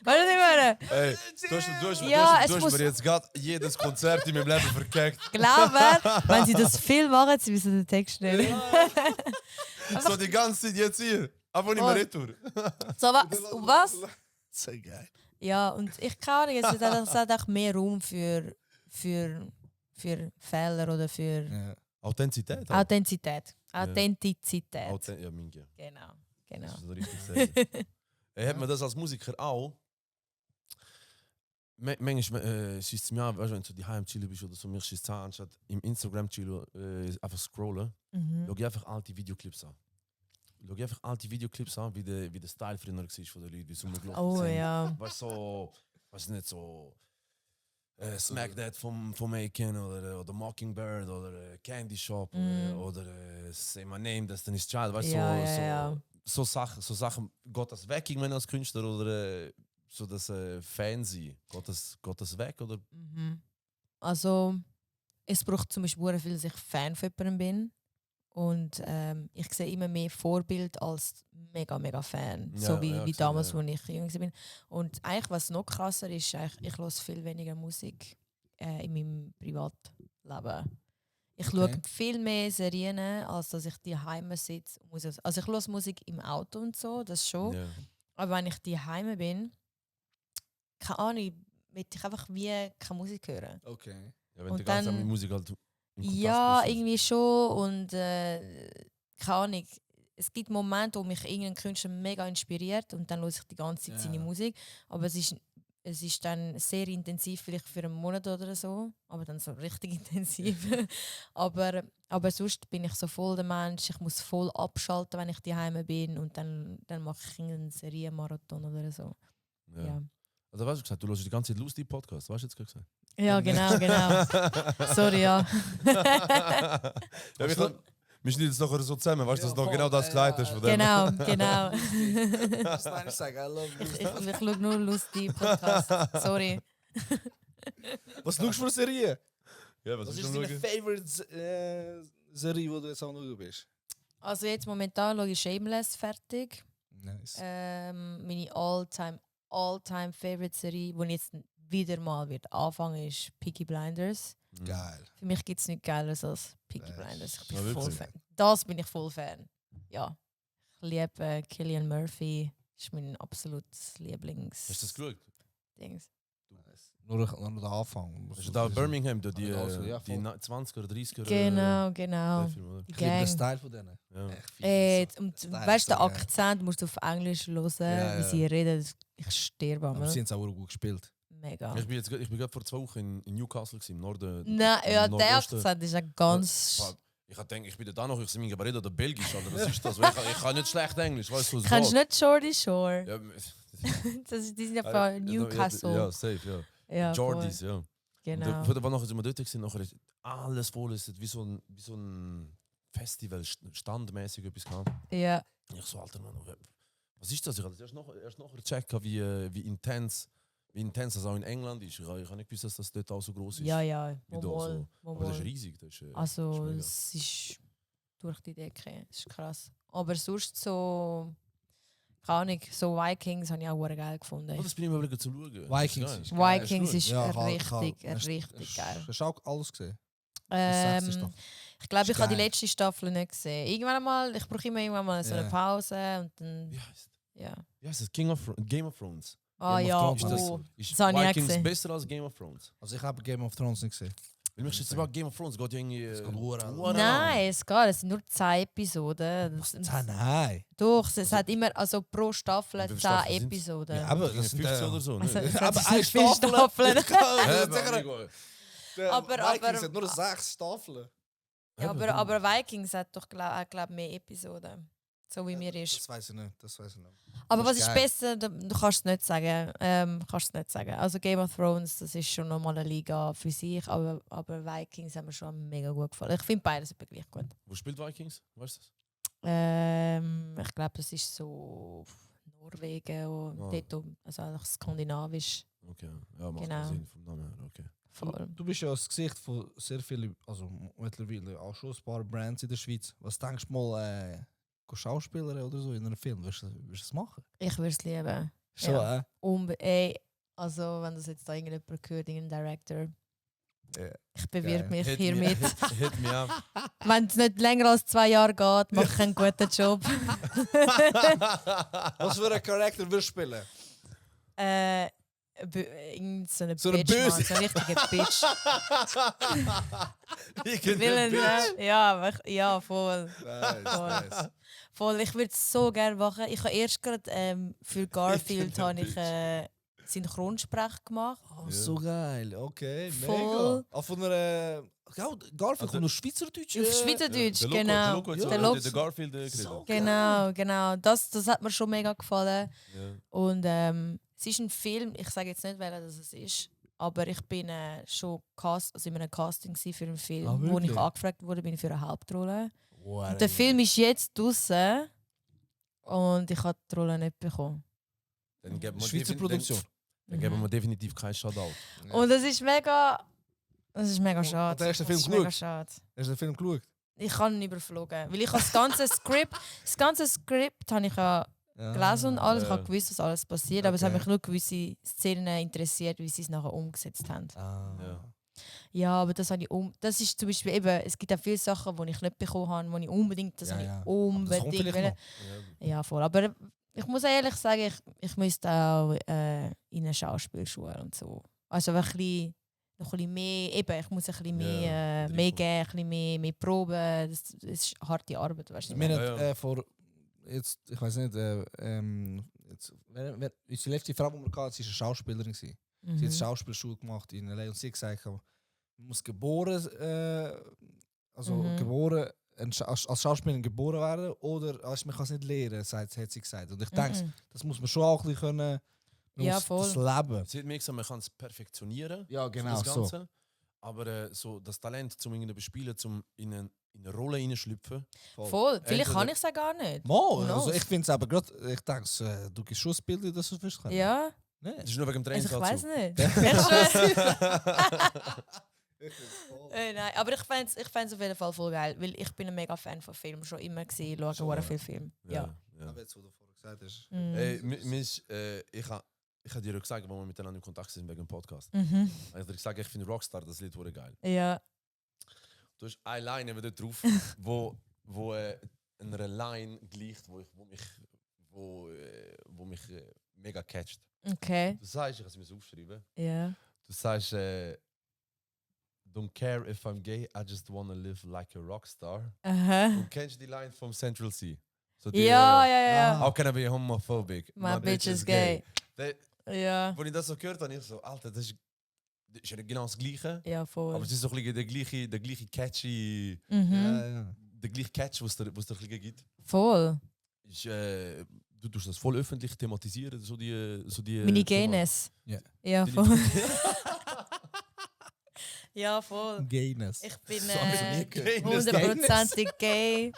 was ich meine? Hey, du hast muss- mir jetzt gerade jedes Konzert in meinem Leben verkackt. Glaube, wenn sie das viel machen, sie müssen den Text nehmen. So die ganze Zeit jetzt hier. Aber nicht Oh. mehr retour. So, was? So geil. Ja, und ich kann nicht, es hat auch mehr Raum für Fehler oder für Ja. Authentizität. auch. Authentizität. Authentizität. Ja, Minke. Genau. Das ist so richtig sagen. Hat man das als Musiker auch? Manchmal schießt es mir an, weißt du, wenn du daheim chillen bist oder so, mir schießt es an, anstatt im Instagram chillen, einfach scrollen, Mhm. schau ich einfach alte Videoclips an. Schau ich einfach alte Videoclips an, wie der Style früher war von den Leuten, wie sie rumgelaufen Oh sind. ja. Weißt du, so, weiß nicht, so Smack That vom Aiken oder Mockingbird oder Candy Shop oder Say My Name, Destiny's Child, weißt du, Ja. so Sachen, geht das weg irgendwann als Künstler oder so das Fan sein? Geht das weg oder? Mhm. Also, es braucht zum Beispiel sehr viel, dass ich Fan von jemandem bin. Und ich sehe immer mehr Vorbild als mega, mega Fan. Ja, so wie ja, damals, gesehen, als ich jung war. Und eigentlich, was noch krasser ist, ich höre viel weniger Musik in meinem Privatleben. Ich schaue viel mehr Serien, als dass ich daheim sitze. Also ich höre Musik im Auto und so, das schon. Ja. Aber wenn ich daheim bin, keine Ahnung, will ich einfach wie keine Musik hören. Okay. Ja, wenn Und du ganz dann- mit Musik halt im Kontakt Ja, bist. irgendwie schon. Und keine Ahnung, es gibt Momente, wo mich irgendein Künstler mega inspiriert und dann höre ich die ganze Zeit Ja. seine Musik. Aber es ist es ist dann sehr intensiv, vielleicht für einen Monat oder so, aber dann so richtig intensiv. aber sonst bin ich so voll der Mensch, ich muss voll abschalten, wenn ich daheim bin und dann mache ich einen Serienmarathon oder so. Ja. Also weißt du gesagt, du hörst die ganze Zeit lustig Podcast, weißt du jetzt gesagt? Ja, genau. Sorry, ja. Wir schneiden jetzt nachher so zusammen, weißt du, dass du Ja, noch genau das voll, gesagt hast von dem. Genau. Was nein, ich sage, I love you. Ich schaue nur lustige Podcasts. Sorry. Was schaust du für Serien? Ja, was Was ist ist schon deine favorite Serie, die du jetzt am schauen bist? Also jetzt momentan schaue ich Shameless fertig. Nice. Meine all-time favorite Serie, die ich jetzt wieder mal wird anfangen, ist Peaky Blinders. Geil. Für mich gibt es nichts Geileres als Peaky Blinders. Ich bin Ja, voll wirklich? Fan. Das bin ich voll Fan. Ja. Ich liebe Cillian Murphy. Ist mein absolutes Lieblings. Hast du das geschaut? Dings. Nur der Anfang. Hast du da in Birmingham, da die, Ja, die voll. 20er oder 30er? Genau. Film, oder? Die Ich liebe den Gang. Style von denen. Ja. Und weißt du, den Akzent musst du auf Englisch hören, Ja, wie ja. sie reden. Ich sterbe Aber am. sie haben es auch gut gespielt. Mega. Ich bin gerade vor 2 Wochen in Newcastle gewesen, im Norden. Nein, ja, im der Nordosten. Akzent ist ja ganz. Ich habe gedacht, ich bin da noch, ich singe aber oder Belgisch, oder was ist das? Weil ich kann nicht schlecht Englisch, weißt du, was Kennst du nicht Jordy Shore? Ja, Die sind ja von Newcastle. Ja, safe, ja. Ja, Jordis, ja. voll. Genau. Von der nachher sind wir dort gewesen, nachher ist alles voll, es hat wie so ein Festival, standmäßig etwas gehabt. Ja. Ich so, Alter, Mann, was ist das? Ich habe das erst nachher gecheckt, wie intens das auch in England ist. Ich habe nicht gewusst, dass das dort auch so groß ist. Ja, Wie da so. Aber das ist riesig. Das ist, Also, mega. es ist durch die Decke. Das ist krass. Aber sonst so. Keine Ahnung, so Vikings habe ich auch sehr geil gefunden. Oh, das bin ich mir überlegen zu schauen. Vikings Das ist geil. geil. Vikings ist Ja, richtig geil. Hast du auch alles gesehen? Ich glaube, ich Ist habe die geil. letzte Staffel nicht gesehen. Irgendwann einmal, ich brauche immer irgendwann mal so eine Ja. Pause und dann. Wie heißt Ja. wie heißt das? Game of Thrones. Ah Game of ja, Thrones, Ist das, oh. ist Das habe ich auch Vikings gesehen. besser als Game of Thrones? Also ich habe Game of Thrones nicht gesehen. Weil mich jetzt über Game of Thrones geht ja irgendwie. Es geht verdammt verdammt Nein, es geht. Es sind nur 10 Episoden. Nein. Doch, es hat immer, also pro Staffel Wie viele 10 Staffeln sind's? Episoden. Ja, aber lang. das sind 50 oder so. Also, nicht? es aber hat eine so viele Staffeln. Aber- Vikings hat nur 6 Staffeln. Ja, aber Vikings hat doch, glaub mehr Episoden. So wie mir ist. Das weiß ich nicht. Aber das was ist ist geil. besser? Du kannst es nicht sagen. Also Game of Thrones, das ist schon nochmal eine Liga für sich, aber Vikings haben mir schon mega gut gefallen. Ich finde beides etwa gleich gut. Wo spielt Vikings? Weißt du das? Ich glaube, das ist so Norwegen und Ah. dort, also eigentlich skandinavisch. Okay, ja, macht Genau. Sinn vom Namen her. Okay. Voll. Du bist ja das Gesicht von sehr vielen, also mittlerweile auch schon ein paar Brands in der Schweiz. Was denkst du mal, Schauspieler oder so in einem Film? Willst du das machen? Ich würde es lieben. So, Ja. Also wenn das jetzt da irgendjemand hört, irgendein Director, ich bewirb mich hiermit. Hit me up. Wenn es nicht länger als 2 Jahre geht, mache ich einen guten Job. Was für einen Charakter willst du spielen? Irgend so eine So eine Bitch, Mann, Böse. so eine richtige Bitch. Irgendeine Bitch. Ja, voll. Nice. Voll, ich würde es so gerne machen. Ich habe erst gerade für Garfield habe ich, Synchronsprech gemacht. Oh, so geil. Okay, Voll. mega. Auch von einer... Ja, Garfield Also- kommt aus Schweizerdeutsch. Auf Schweizerdeutsch, genau. Der Garfield geredet. So. Genau. Das hat mir schon mega gefallen. Ja. Und es ist ein Film, ich sage jetzt nicht, welcher das es ist, aber ich bin schon in einem Casting gewesen für einen Film, Ah, wo wirklich? ich angefragt wurde bin für eine Hauptrolle. Wow. Und der Film ist jetzt draußen und ich habe die Rolle nicht bekommen. Dann geben wir Schweizer Produktion. Dann geben wir definitiv keinen Shoutout. Und das ist mega schade. Und der erste Film Das ist mega geschaut? schade. Hast du den Film geschaut? Ich habe ihn überflogen, weil ich habe das ganze Skript habe ich ja gelesen und alles. Ich habe gewusst, was alles passiert, aber es hat Okay. mich nur gewisse Szenen interessiert, wie sie es nachher umgesetzt haben. Ja. Ja, aber das habe ich das ist zum Beispiel eben, es gibt auch viele Sachen, die ich nicht bekommen habe, die ich unbedingt, das Ja, habe ich ja. Aber das kommt unbedingt vielleicht wollen. noch. Ja, voll. Aber ich muss ehrlich sagen, ich müsste auch in eine Schauspielschule und so. Also ein bisschen, noch ein bisschen mehr, eben, ich muss ein bisschen mehr, drin mehr kommen. geben, ein bisschen mehr Proben. Das ist harte Arbeit, weißt du. Wir Ja, haben ja. vor... Jetzt, ich weiß nicht, unsere letzte Frau, die wir hatten, sie war eine Schauspielerin. Sie hat eine Schauspielschule gemacht in LA und sie hat gesagt, man muss geboren als Schauspielerin geboren werden oder man kann es nicht lernen, hat sie gesagt. Und ich denke, das muss man schon auch ein bisschen können. Ja, muss voll. Das Leben. Sie hat mir gesagt, man kann es perfektionieren. Ja, genau das Ganze. so. Aber so das Talent, um irgendwie zu spielen, um in eine Rolle hineinzuschlüpfen. Voll. Vielleicht kann ich es auch gar nicht. Mal, also ich finde es aber gerade, ich denke, du gibst schon das Bild, dass du es kannst. Ja. Nee. Das ist nur wegen dem Also Training. ich weiß nicht. Nein, aber ich fände auf jeden Fall voll geil, weil ich bin ein mega Fan von Filmen, schon immer gesehen, schaue viele Filme. Ja. Aber jetzt, wo du vorher gesagt hast. Ich habe dir gesagt, wo wir miteinander in Kontakt sind wegen dem Podcast. Ich habe dir gesagt, ich finde Rockstar, das Lied wurde geil. Ja. Du hast eine Line dort drauf, wo eine Line gleicht, wo mich mega catcht. Okay. Du sagst, ich habe es mir aufgeschrieben. Ja. Du sagst, don't care if I'm gay, I just wanna live like a rockstar. Und kennst du die Line vom Central C? So die, Ja. How can I be homophobic? My bitch is gay. Ja. Als ich das so gehört habe, ich so, Alter, das ist ja nicht genau das Gleiche. Ja, voll. Aber es ist so ein bisschen der gleiche catchy, der gleiche Catch, was der ein bisschen gibt. Voll. Ist, du tust das voll öffentlich thematisieren, so die Meine Gayness. Ja. Ja, voll. Ja, voll. Gayness. Ich bin Gayness. 100% gay.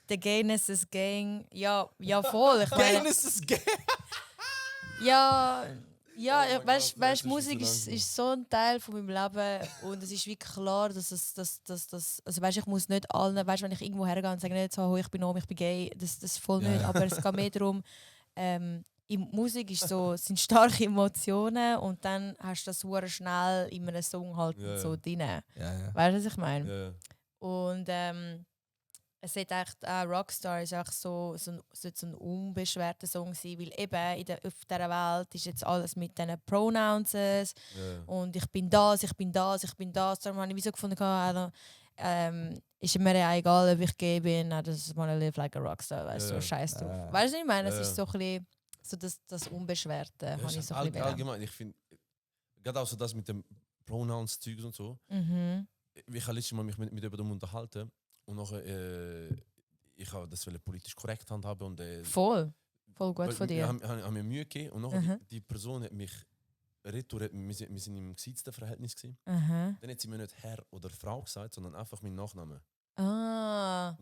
Der Gayness ist gang. Ja, voll. Ich meine, Gayness ist gay! ja, mein weißt Gott, das du, Musik ist ist so ein Teil von meinem Leben und es ist wirklich klar, dass also weißt, ich muss nicht allen, weißt, wenn ich irgendwo hergehe und sage nicht so, ich bin ich bin gay, das voll nicht, aber es geht mehr darum, Musik ist so, sind starke Emotionen und dann hast du das super schnell in einem Song halt so drin. Ja. Weißt du, was ich meine? Ja. Und es hat echt Rockstar ist echt so ein unbeschwerter Song sein, weil eben auf dieser Welt ist jetzt alles mit diesen Pronouns und ich bin das. Darum habe ich wie so gefunden, ist mir ja egal, ob ich gay bin, I just wanna live like a Rockstar, weißt du, so scheiß drauf. Weißt du, was ich meine? Es ist so ein bisschen so das Unbeschwerte, habe ich so ein bisschen allgemein, ich finde, gerade auch so das mit dem Pronouns-Zeugs und so. Ich habe letztes Mal mich mit jemandem unterhalten und nachher, ich habe das politisch korrekt handhaben und voll gut von dir. Ich habe mir Mühe gegeben und nachher die Person hat mich retour, wir sind im gesetzten Verhältnis gewesen. Dann hat sie mir nicht Herr oder Frau gesagt, sondern einfach meinen Nachnamen. Und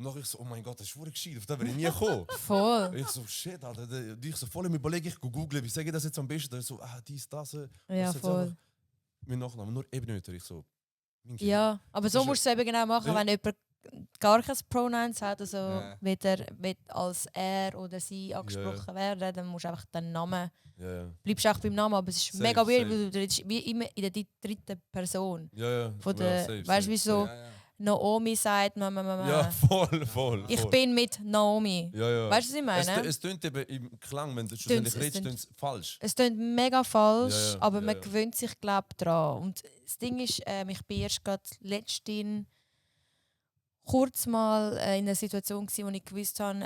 nachher ich so, oh mein Gott, das ist voll gescheit, auf das wäre ich nie gekommen. Voll. Ich so, shit, Alter, ich so voll im Überlegen, ich google, wie sage ich das jetzt am besten? Ich so, dies, das. Ja, voll. Mein Nachnamen, nur eben nicht. Ich so, ja, aber so musst du es eben genau machen, wenn jemand gar kein Pronouns hat, also weder als er oder sie angesprochen werden, dann musst du einfach den Namen, bleibst auch beim Namen, aber es ist mega weird, weil du redest wie immer in der dritten Person. Von der, weißt du, wieso Naomi sagt, Ja, voll. Ich bin mit Naomi. Weißt du, was ich meine? Es tönt eben im Klang, wenn du schlussendlich redest, tönt es falsch. Es tönt mega falsch, aber man gewöhnt sich, glaube ich, daran. Und das Ding ist, ich bin erst gerade letztens kurz mal in einer Situation gewesen, wo ich gewusst habe,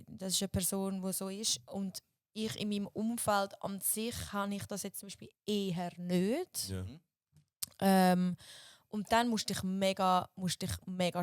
das ist eine Person, die so ist. Und ich in meinem Umfeld an sich habe ich das jetzt zum Beispiel eher nicht. Und dann musst du dich mega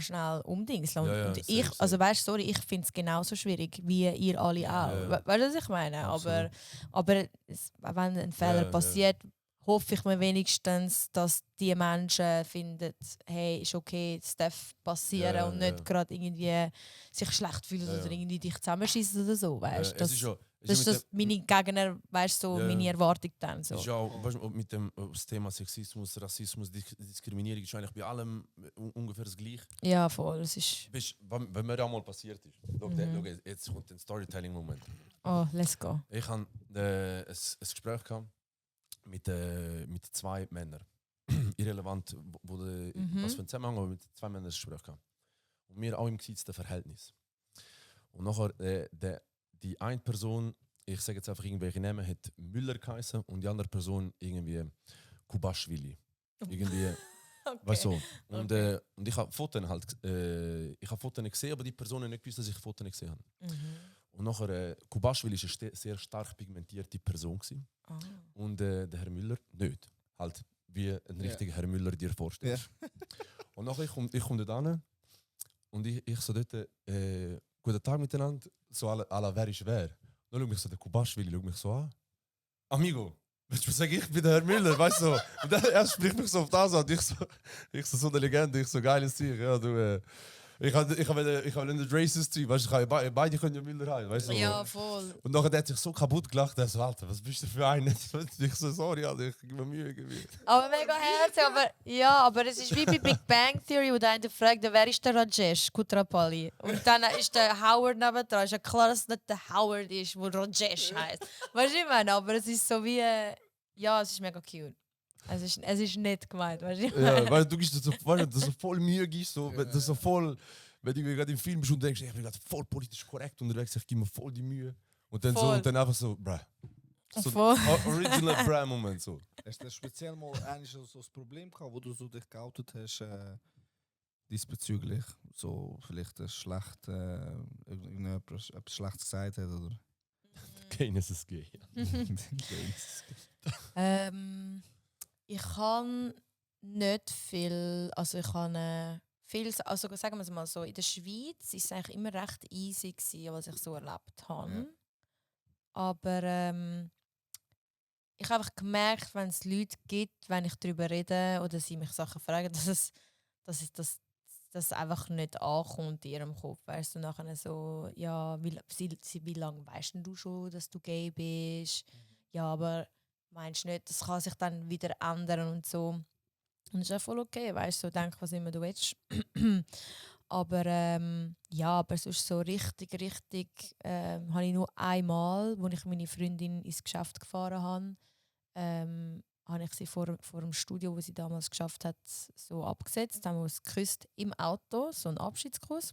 schnell umdingseln. Und ich, also weißt, sorry, ich finde es genauso schwierig wie ihr alle auch. Weißt du, was ich meine? Aber wenn ein Fehler passiert, hoffe ich mir wenigstens, dass die Menschen finden, hey, ist okay, es darf passieren und nicht gerade irgendwie sich schlecht fühlen oder irgendwie dich zusammenschießen oder so, weißt? Das ist das meine Gegner, weißt so meine Erwartung dann so. Das ist ja auch, weißt, mit dem das Thema Sexismus, Rassismus, Diskriminierung ist eigentlich bei allem ungefähr das Gleiche. Ja, voll, es ist. Wenn mir das mal passiert ist, schau, jetzt kommt ein Storytelling-Moment. Oh, let's go. Ich hatte ein Gespräch gehabt mit 2 Männern. Irrelevant, was für ein Zusammenhang, aber mit 2 Männern ein Gespräch gehabt. Und wir auch im gesetzten Verhältnis. Und nachher, die eine Person, ich sage jetzt einfach irgendwelche Namen, hat Müller geheißen und die andere Person irgendwie Kubaschwili. Irgendwie, weißt du. Und ich habe Fotos gesehen, aber die Personen nicht gewusst, dass ich Fotos gesehen habe. Und nachher, Kubaschwili war eine sehr stark pigmentierte Person. Ah. Und der Herr Müller nicht. Halt wie ein richtiger Herr Müller dir vorstellst. Und nachher ich komm dort hin und ich so dort, guten Tag miteinander, so à la wer ist wer. Dann schaut mich so der Kubaschwili, schaut mich so an. Amigo, willst du mir sagen, ich bin der Herr Müller, weißt du? Und dann er spricht mich so auf das an und ich so eine Legende, ich so geiles Tier, ja du. Ich will nicht racist sein, weißt du, beide können ja Müller heißen, weißt du? Ja, voll. Und nachher hat er sich so kaputt gelacht, er so, Alter, was bist du für einen? Ich so, sorry, Alter, ich gebe mir Mühe. Aber mega herzig, aber es ist wie bei Big Bang Theory, wo der eine fragt, wer ist der Rajesh Kutrapali? Und dann ist der Howard nebendran. Ist ja klar, dass es nicht der Howard ist, der Rajesh heisst. Weißt du, ich meine? Aber es ist so wie, ja, es ist mega cute. Es ist nicht gemeint, weißt du? Ja, weil du gibst so voll Mühe gibst, so, das so voll, wenn du gerade im Film bist und denkst, ich bin gerade voll politisch korrekt unterwegs, ich gebe mir voll die Mühe. Und dann, so, und dann einfach so, bruh. So original bruh-Moment so. Hast du speziell mal eigentlich so das Problem gehabt, wo du so dich geoutet hast, diesbezüglich? So vielleicht etwas Schlechtes gesagt hat, oder? Keines ist gay. Ich kann nicht viel, also ich kann viel, also sagen wir es mal so, in der Schweiz war es eigentlich immer recht easy gewesen, was ich so erlebt habe. Ja. Aber ich habe einfach gemerkt, wenn es Leute gibt, wenn ich darüber rede oder sie mich Sachen fragen, dass es einfach nicht ankommt in ihrem Kopf. Weißt du, nachher so, ja, wie lange weißt du schon, dass du gay bist? Ja, aber meinst du nicht, das kann sich dann wieder ändern und so. Und das ist ja voll okay, weißt du, so denk, was immer du willst. Aber ja, aber sonst so richtig, habe ich nur einmal, als ich meine Freundin ins Geschäft gefahren habe, habe ich sie vor dem Studio, wo sie damals geschafft hat, so abgesetzt. Dann haben wir uns geküsst im Auto, so ein Abschiedskuss.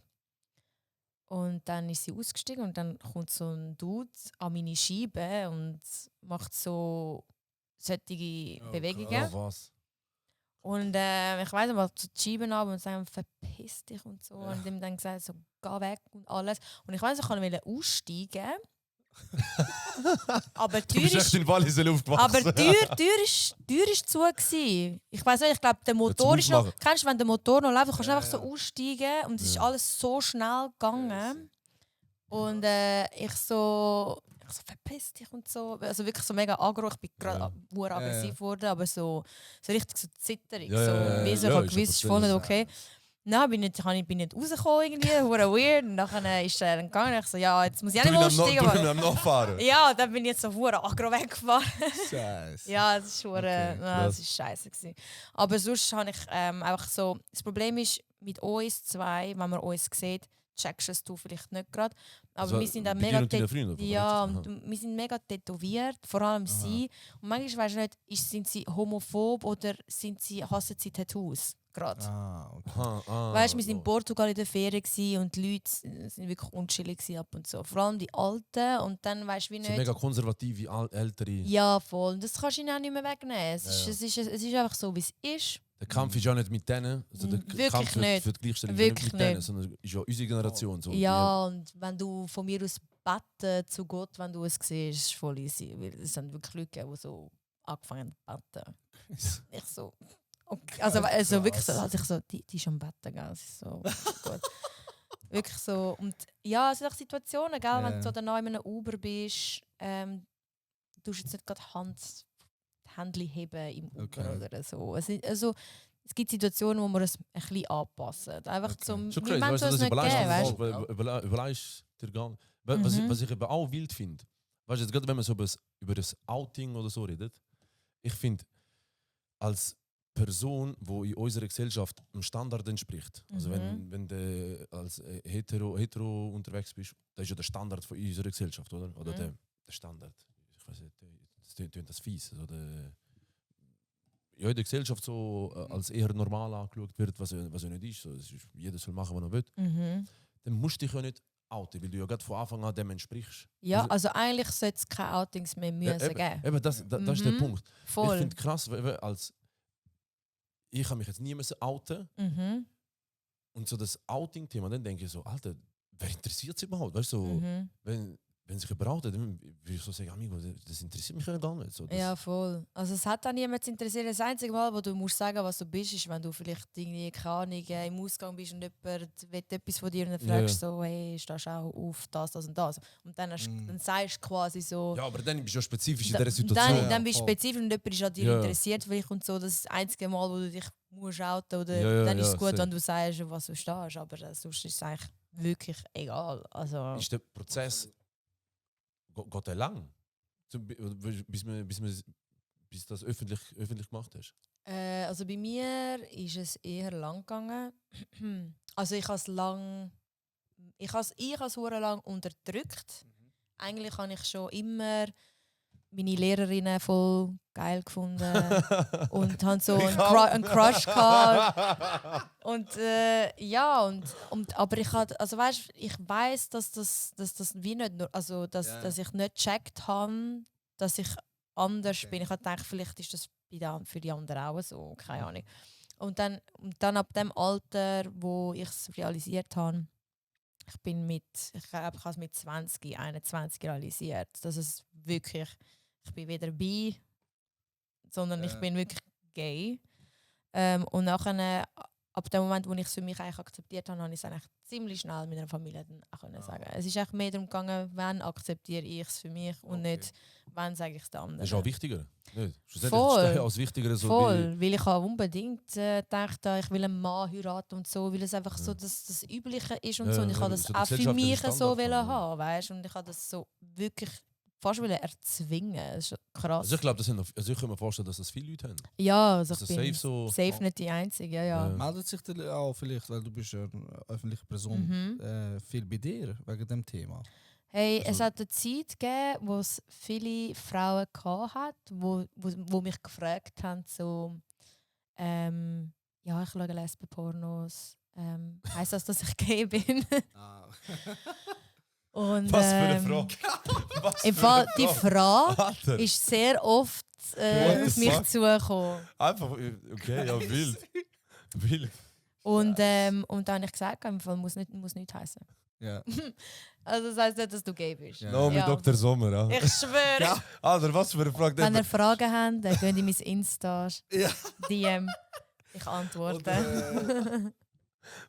Und dann ist sie ausgestiegen und dann kommt so ein Dude an meine Scheibe und macht so solche Bewegungen. Oh, was? Und ich weiss nicht, so die Scheiben ab und sagen, verpiss dich und so. Ja. Und ihm dann gesagt, so, geh weg und alles. Und ich weiss, ich wollte aussteigen. Aber die Tür ist... Aber die Tür ist zu gewesen. Ich weiss nicht, ich glaube, der Motor ist noch... Kennst du, wenn der Motor noch läuft, kannst du einfach so aussteigen und es ist alles so schnell gegangen. Und ich so, verpiss dich und so. Also wirklich so mega aggro. Ich bin gerade aggressiv geworden, aber so richtig so zitterig. Wie so, ich gewusst, ist voll nicht okay. Nein, bin nicht rausgekommen irgendwie, weird. Und dann ist er dann gegangen. Ich so, ja, jetzt muss ich auch nicht aussteigen. Ja, dann bin ich jetzt so aggro weggefahren. Scheiße. Ja, es ist das ist scheiße gewesen. Aber sonst habe ich einfach so, das Problem ist, mit uns zwei, wenn man uns sieht, checkst es du vielleicht nicht gerade. Aber also, wir sind auch mega wir sind mega tätowiert, vor allem sie. Und manchmal weisst du nicht, sind sie homophob oder hassen sie Tattoos gerade. Weißt du, wir waren in Portugal in der Ferien und die Leute sind wirklich unchillig ab und so. Vor allem die Alten und dann weisst du wie nicht. So mega konservative, ältere. Ja, voll. Das kannst du ihnen auch nicht mehr wegnehmen. Es ist einfach so, wie es ist. Der Kampf ist ja nicht mit denen, also der Kampf für die Gleichstellung ist nicht mit denen, sondern ist ja unsere Generation. So. Ja, und wenn du von mir aus beten zu Gott, wenn du es siehst, ist voll easy. Weil es sind wirklich Leute, die so angefangen haben zu beten. Ich so, okay. Also wirklich so, also ich so, die schon beten, gell? Es ist so gut. Wirklich so. Und ja, es sind auch Situationen, gell? Wenn du so dann in einem Uber bist, du tust jetzt nicht gerade Händchen heben im Uber oder so. Es gibt Situationen, wo man es ein bisschen anpassen. Einfach zum Moment so es nicht geben, überlegst dir gar nicht. Was ich eben auch wild finde, weißt du, jetzt gerade wenn man so über das Outing oder so redet, ich finde, als Person, die in unserer Gesellschaft dem Standard entspricht, also wenn du als hetero unterwegs bist, das ist ja der Standard von unserer Gesellschaft, oder? Oder der Standard, ich weiß nicht, das tönt das fies, oder ja, in der Gesellschaft so als eher normal angeschaut wird, was ja nicht ist. So, jeder soll machen, was er will. Dann musst du dich ja nicht outen, weil du ja gerade von Anfang an dem entsprichst. Ja, also eigentlich sollte es keine Outings mehr geben. Eben, das ist der Punkt. Voll. Ich finde krass, ich habe mich jetzt nie outen. Und so das Outing-Thema, dann denke ich so, Alter, wer interessiert es überhaupt? Weißt du, so, Mhm. wenn sich überhaupt, dann würde ich so sagen, amigo, das interessiert mich ja gar nicht. So, das, Ja, voll. Also es hat auch niemand zu interessieren. Das einzige Mal, wo du musst sagen, was du bist, ist, wenn du vielleicht irgendwie, keine Ahnung, im Ausgang bist und jemand will etwas von dir und dann fragst so, hey, stehst du auch auf das und das. Und dann, dann sagst du quasi so... ja, aber dann bist du ja spezifisch in Da- dieser Situation. Dann bist du voll. spezifisch und jemand ist an dir Ja. interessiert vielleicht und so. Das ist das einzige Mal, wo du dich musst outen oder Ja, dann ist es ja, gut, safe. wenn du sagst, auf was du stehst. Aber sonst ist es eigentlich wirklich egal. Also, Ist der Prozess geht der lang? Bis das öffentlich gemacht hast? also bei mir ist es eher lang gegangen. Also ich habe es lang... Ich habe es hure lang unterdrückt. Eigentlich habe ich schon immer meine Lehrerinnen voll geil gefunden und habe so einen Crush gehabt. Und ja, aber ich hatte, also weißt, ich weiß, dass das wie nicht nur, also dass ich nicht gecheckt habe, dass ich anders bin. Ich habe gedacht, vielleicht ist das für die anderen auch so, keine Ahnung. Und dann ab dem Alter, wo ich es realisiert habe, ich glaube, ich habe es mit 20, 21 realisiert, dass es wirklich, ich bin weder bi, sondern ich bin wirklich gay. Und nachher, ab dem Moment, wo ich es für mich eigentlich akzeptiert habe, habe ich es eigentlich ziemlich schnell mit einer Familie dann auch können sagen. Es ist echt mehr darum gegangen, wann akzeptiere ich es für mich und nicht, wann sage ich es den anderen. Das ist auch wichtiger. Nicht? Schlussendlich Voll. ist das als wichtiger so Voll, weil ich habe unbedingt gedacht, ich will einen Mann heiraten und so, weil es einfach so das Übliche ist und Ja, so. Und ich ja, habe das so der auch für gesellschaftliche mich so Standard wollen halt, ja. haben, weißt? Und ich habe das so wirklich fast erzwingen. Das ist krass. Also ich glaube, ich kann mir vorstellen, dass das viele Leute haben. Ja, also Also ich bin safe so- safe nicht die Einzige, ja. Ja. Meldet sich der auch vielleicht, weil du bist ja eine öffentliche Person, Mhm. viel bei dir wegen dem Thema? Hey, Also- es hat eine Zeit gegeben, wo es viele Frauen hat, wo mich gefragt haben, so, ja, ich schaue Lesben-Pornos. Heisst das, dass ich gay bin? Und, Was für eine Frage. Was Im für Fall, eine die Frage Alter. ist sehr oft What auf the mich fuck? zugekommen. Einfach, okay, ja, wild. Wild. Und dann habe ich gesagt, im Fall muss nicht heißen. Ja. Also das heisst nicht, dass du gay bist. Ja. No, mit Ja. Dr. Sommer, ja. Ich schwöre. Alter, was für eine Frage. Wenn ihr Fragen habt, dann geht in mein Insta, Ja. DM. Ich antworte.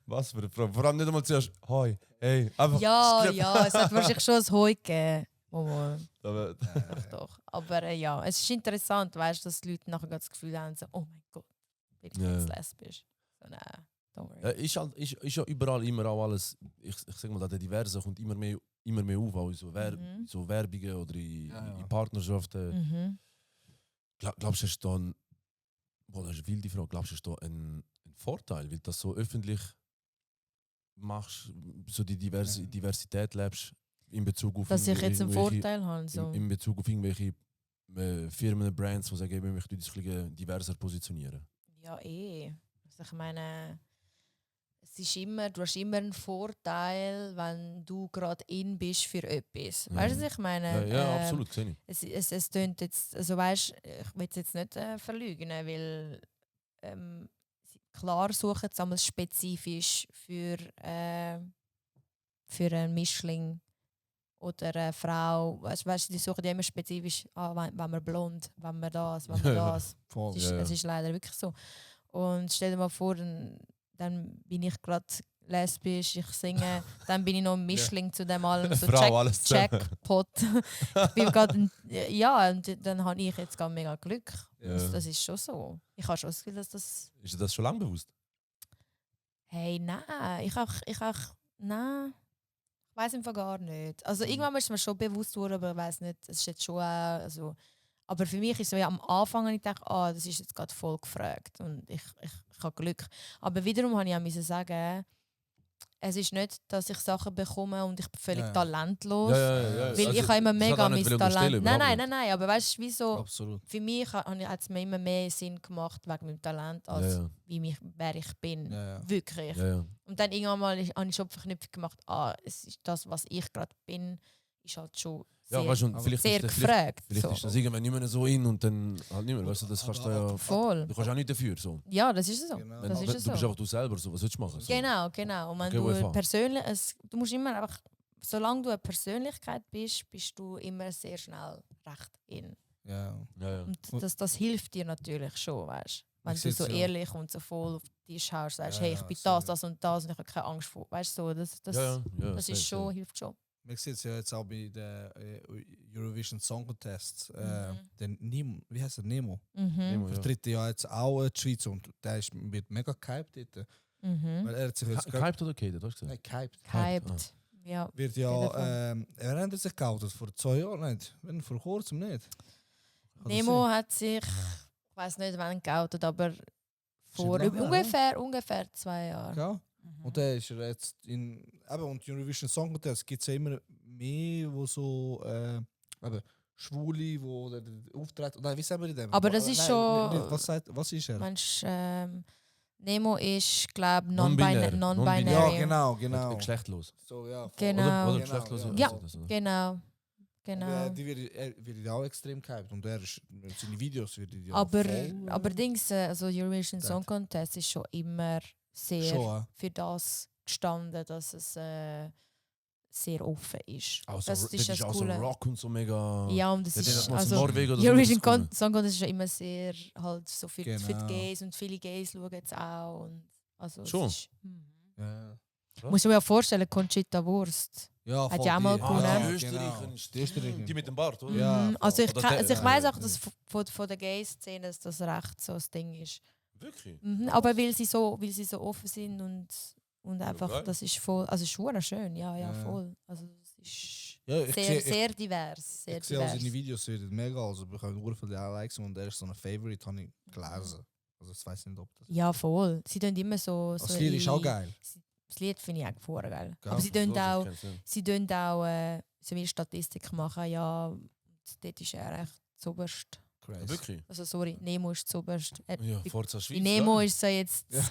Was für eine Frage. Vor allem nicht einmal zuerst, hoi, hey, einfach. ja, es hat wahrscheinlich schon ein Heu gegeben. Mal. Aber, Doch. Aber ja, es ist interessant, weißt du, dass die Leute nachher das Gefühl haben, so, oh mein Gott, bin ich Ja. jetzt lesbisch. So, nein, don't worry. ja, ist ja überall immer auch alles, ich sag mal, der Diverse kommt immer mehr auf, auch in so Werbungen oder in Partnerschaften. Mhm. Glaubst du, hast du da das ist eine wilde Frage, glaubst du, hast du da einen Vorteil, weil du das so öffentlich machst, so die Diversität lebst in Bezug auf Dass ich jetzt einen irgendwelche- Vorteil habe. So. in Bezug auf irgendwelche Firmen, Brands, die sagen, ich möchte uns ein bisschen diverser positionieren. Ja, Also ich meine, du hast immer einen Vorteil, wenn du gerade in bist für etwas. Weißt du, was ich meine? Ja, absolut, sehe ich. Es tönt jetzt, also weißt, ich will es jetzt nicht verleugnen, weil klar suchen sie einmal spezifisch für einen Mischling oder eine Frau. Weißt, die suchen ja immer spezifisch, wenn wir blond, wenn wir das, wenn wir das. Voll. Es ist leider wirklich so. Und stell dir mal vor, dann bin ich gerade lesbisch, ich singe, dann bin ich noch ein Mischling zu dem allem. So Frau, alles zusammen. Jackpot. Ich bin gerade ja, und dann habe ich jetzt gerade mega Glück. Ja. Das ist schon so. Ich habe schon das Gefühl, dass das... Ist dir das schon lange bewusst? Hey, nein, nein. Ich weiß einfach gar nicht. Also irgendwann ist mir schon bewusst worden, aber ich weiß nicht, es ist jetzt schon also, aber für mich ist so, ja, am Anfang habe ich gedacht, das ist jetzt gerade voll gefragt und ich habe Glück. Aber wiederum habe ich auch müssen sagen, es ist nicht, dass ich Sachen bekomme und ich bin völlig talentlos. Ja. Weil ich habe immer mega mein Talent. Nein, Nein. aber weißt du, wieso? Absolut. Für mich hat es mir immer mehr Sinn gemacht wegen meinem Talent, als wer ich bin. Ja. Wirklich. Ja. Und dann irgendwann mal habe ich schon Verknüpfung gemacht, es ist das, was ich gerade bin, ist halt schon Ja, sehr, weißt du, und vielleicht sehr ist das, gefragt. vielleicht so. ist das irgendwann nicht mehr so in und dann halt nicht mehr. Weißt du, das kannst du ja. Voll. Du kannst auch nicht dafür. So. Ja, das ist so. Genau. Das Du ist bist so. einfach du selber, so. Was willst du machen? So. Genau, genau. Und wenn Okay, du UEFA. persönlich, du musst immer einfach, solange du eine Persönlichkeit bist, bist du immer sehr schnell recht in. Ja. Ja, ja. Und das hilft dir natürlich schon, weißt du? Wenn Ich du seh's, so ja. ehrlich und so voll auf die schaust, sagst, Ja, hey, ich ja, bin so, das und das und ich habe keine Angst vor. Weißt du, so, das Ja, ja, das safe, ist schon, safe. hilft schon. Man sieht es ja jetzt auch bei der Eurovision Song Contest. Mhm. Der Nemo, wie heißt der? Nemo? Mhm. Nemo, ja. Vertritt ja jetzt auch die Schweiz und der wird mega gehypt dort. Mhm. Weil er hat sich jetzt Gehypt oder gehypt? Hast du Nein, gesagt? gehypt. Gehypt. Ja. Wird jeden ja, Fall. er hat sich geoutet vor 2 Jahren nicht. Wenn vor kurzem nicht. Kann das Nemo sein? hat sich, ich weiß nicht wann geoutet, aber vor lange her, ungefähr 2 Jahren. Ja. Mhm. Und der ist er jetzt in. Eben, und Eurovision Song Contest gibt es ja immer mehr, wo so. Eben, Schwule, wo auftreten. Nein, wie sagen wir in dem? Aber das ist Nein, schon- was ist er? Meinst Nemo ist, glaube ich, Non-binär. non-binary. Ja, genau. Geschlechtlos. So, ja, voll. Genau. Oder Genau, geschlechtlos. Ja. Also, Genau. Genau. Die wird ja auch extrem gehypt. Und er ist, seine Videos werden ja Aber voll, Dings, also Eurovision Dort. Song Contest ist schon immer sehr schon, für das gestanden, dass es sehr offen ist. also, das ist das auch so Coole. Rock und so mega. Ja, und das Ja, ist also, also Norwegen oder so. Eurovision das Coole. Song Contest ist ja immer sehr halt so für die Genau. Gays und viele Gays schauen es auch. Und also es Schon? Ist, ja. Muss ich mir ja vorstellen, Conchita Wurst. Ja, Hat voll ja auch mal die. gewonnen. Ja, die genau. Österreicherin. Die Österreicherin. Die mit dem Bart, oder? Ja, Mhm. Also ich, Oder kann, der- also ich weiß auch, ja. dass von der Gay-Szene dass das recht so das Ding ist. Wirklich? Mhm. Aber weil sie so offen sind und einfach, geil. das ist voll, also es ist wunderschön, ja, Ja. voll. Also es ist Ja, ich sehr, sehe- sehr divers. Sehr Ich sehe auch divers. seine Videos werden mega, also ich habe nur viele Likes und er ist so ein Favorite, habe ich gelesen. Also ich weiß nicht, ob das... Ja, voll. Sie tun immer so... Das Lied ist auch geil. Das Lied finde ich auch vorher geil. Gell? Aber sie tun auch, Ich kenn's, ja. so wie Statistik machen, ja, und dort ist er echt zuoberst. Crazy. Wirklich? Also sorry, Nemo ist zuoberst. Ja, Forza Schweiz. Bei Nemo ja. ist so jetzt... Ja.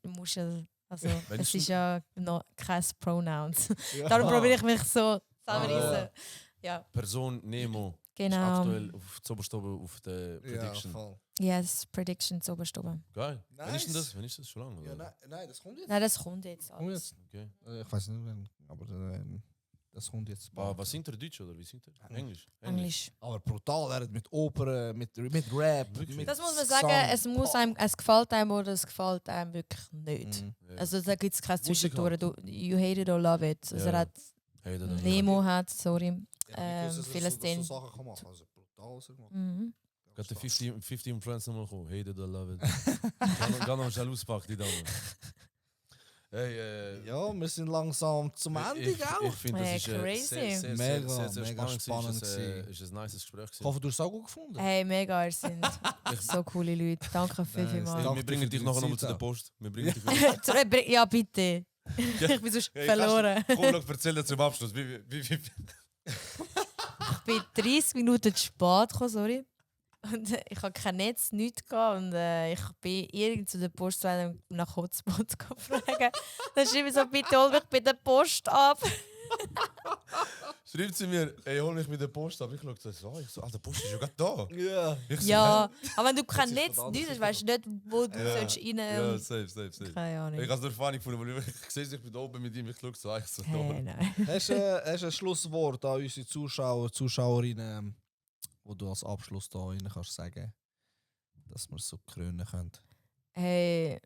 Muss ja, also, Wenn es du- ist ja noch kein Pronouns. Ja. Darum probiere ich mich so Ah, zusammenreißen. Ja, Person Nemo ist genau. aktuell auf zuoberst oben auf der Ja, Prediction. voll. Yes, Prediction zuoberst oben. Geil. Wann ist denn Nice. das? Wann ist das? Schon lange? Ja, oder? nein, das kommt jetzt. Nein, das kommt jetzt. Kommt Alles. jetzt. Okay. Ich weiß nicht, wann, aber das kommt jetzt. Was singt der Deutsch oder wie singt der? Englisch? Englisch. Aber brutal, er hat mit Opern, mit Rap. Wirklich? Mit Das muss man Song. sagen, es gefällt einem oder es gefällt einem wirklich nicht. Mhm. Ja. Also da gibt es kein Musik Zwischendurch. halt. You hate it or love it. Also Ja. er hat Hey, da- da- Nemo hat, sorry. Ja, ich wusste, dass er vieles so den- Sachen kann machen. Also brutal, was er gemacht. Mhm. Gaat de 50 Influencer mal kommen? Hate it or love it. Ga noch schnell auspacken, die Dame. Hey, Ja, wir sind langsam zum Ende, ich gell? finde, Hey, das ist crazy. Mega, mega spannend. spannend Es gewesen. ist ein nices Gespräch. Ich hoffe, du hast es auch gut gefunden. Hey, mega, ihr sind so coole Leute. Danke Nice. vielmals. Danke Wir für bringen dich deine nachher nochmal Zeit zu der auch. Post. Wir bringen dich Ja, bitte. Ich bin sonst Hey, verloren. Komm, schau, erzähl dir zum Abschluss. Wie, Ich bin 30 Minuten zu spät gekommen, sorry. Und ich habe kein Netz, nichts gehabt. Und ich bin irgend zu der Post nach Hotspot fragen. Dann schreibe ich so, bitte hol mich bei der Post ab. schreibt sie mir, ey, hol mich mit der Post ab. Ich schaue so, ich so, der Post ist ja gerade da. Ja. Ich so, Ja, aber wenn du kein sich Netz, von nichts hast, der weißt du nicht, wo du Ja. sollst rein. Ja, safe. Keine Ahnung. Ich habe es nur funny gefunden, weil ich sehe, ich bin da oben mit ihm, ich schaue so, ich so, Hey, nein. Hast du ein Schlusswort an unsere Zuschauer, Zuschauerinnen, wo du als Abschluss da rein kannst sagen, dass wir es so krönen können? Hey,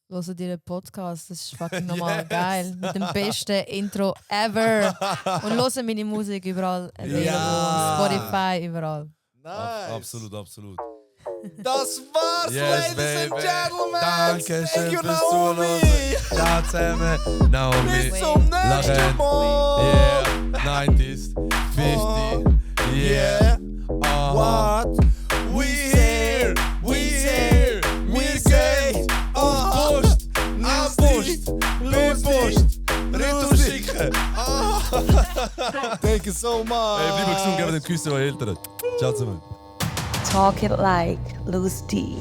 hört dir den Podcast, das ist fucking nochmal Yes. geil. Mit dem besten Intro ever. Und hört meine Musik überall. Available. Ja. Spotify, überall. Nice! Absolut. Das war's, Yes, Ladies and baby. Gentlemen! Danke Thank schön you, fürs Naomi! Zuhören. Ciao zusammen, Naomi. Bis zum nächsten Lachen. Mal! Yeah, 90s, 50, yeah. What? We here! We here! We say! Post, Post! Post, Retour schicken. Thank you so much! Hey, bleib gesund, geben den Küsse an Eltern. Ciao zusammen. Talk it like Loose D.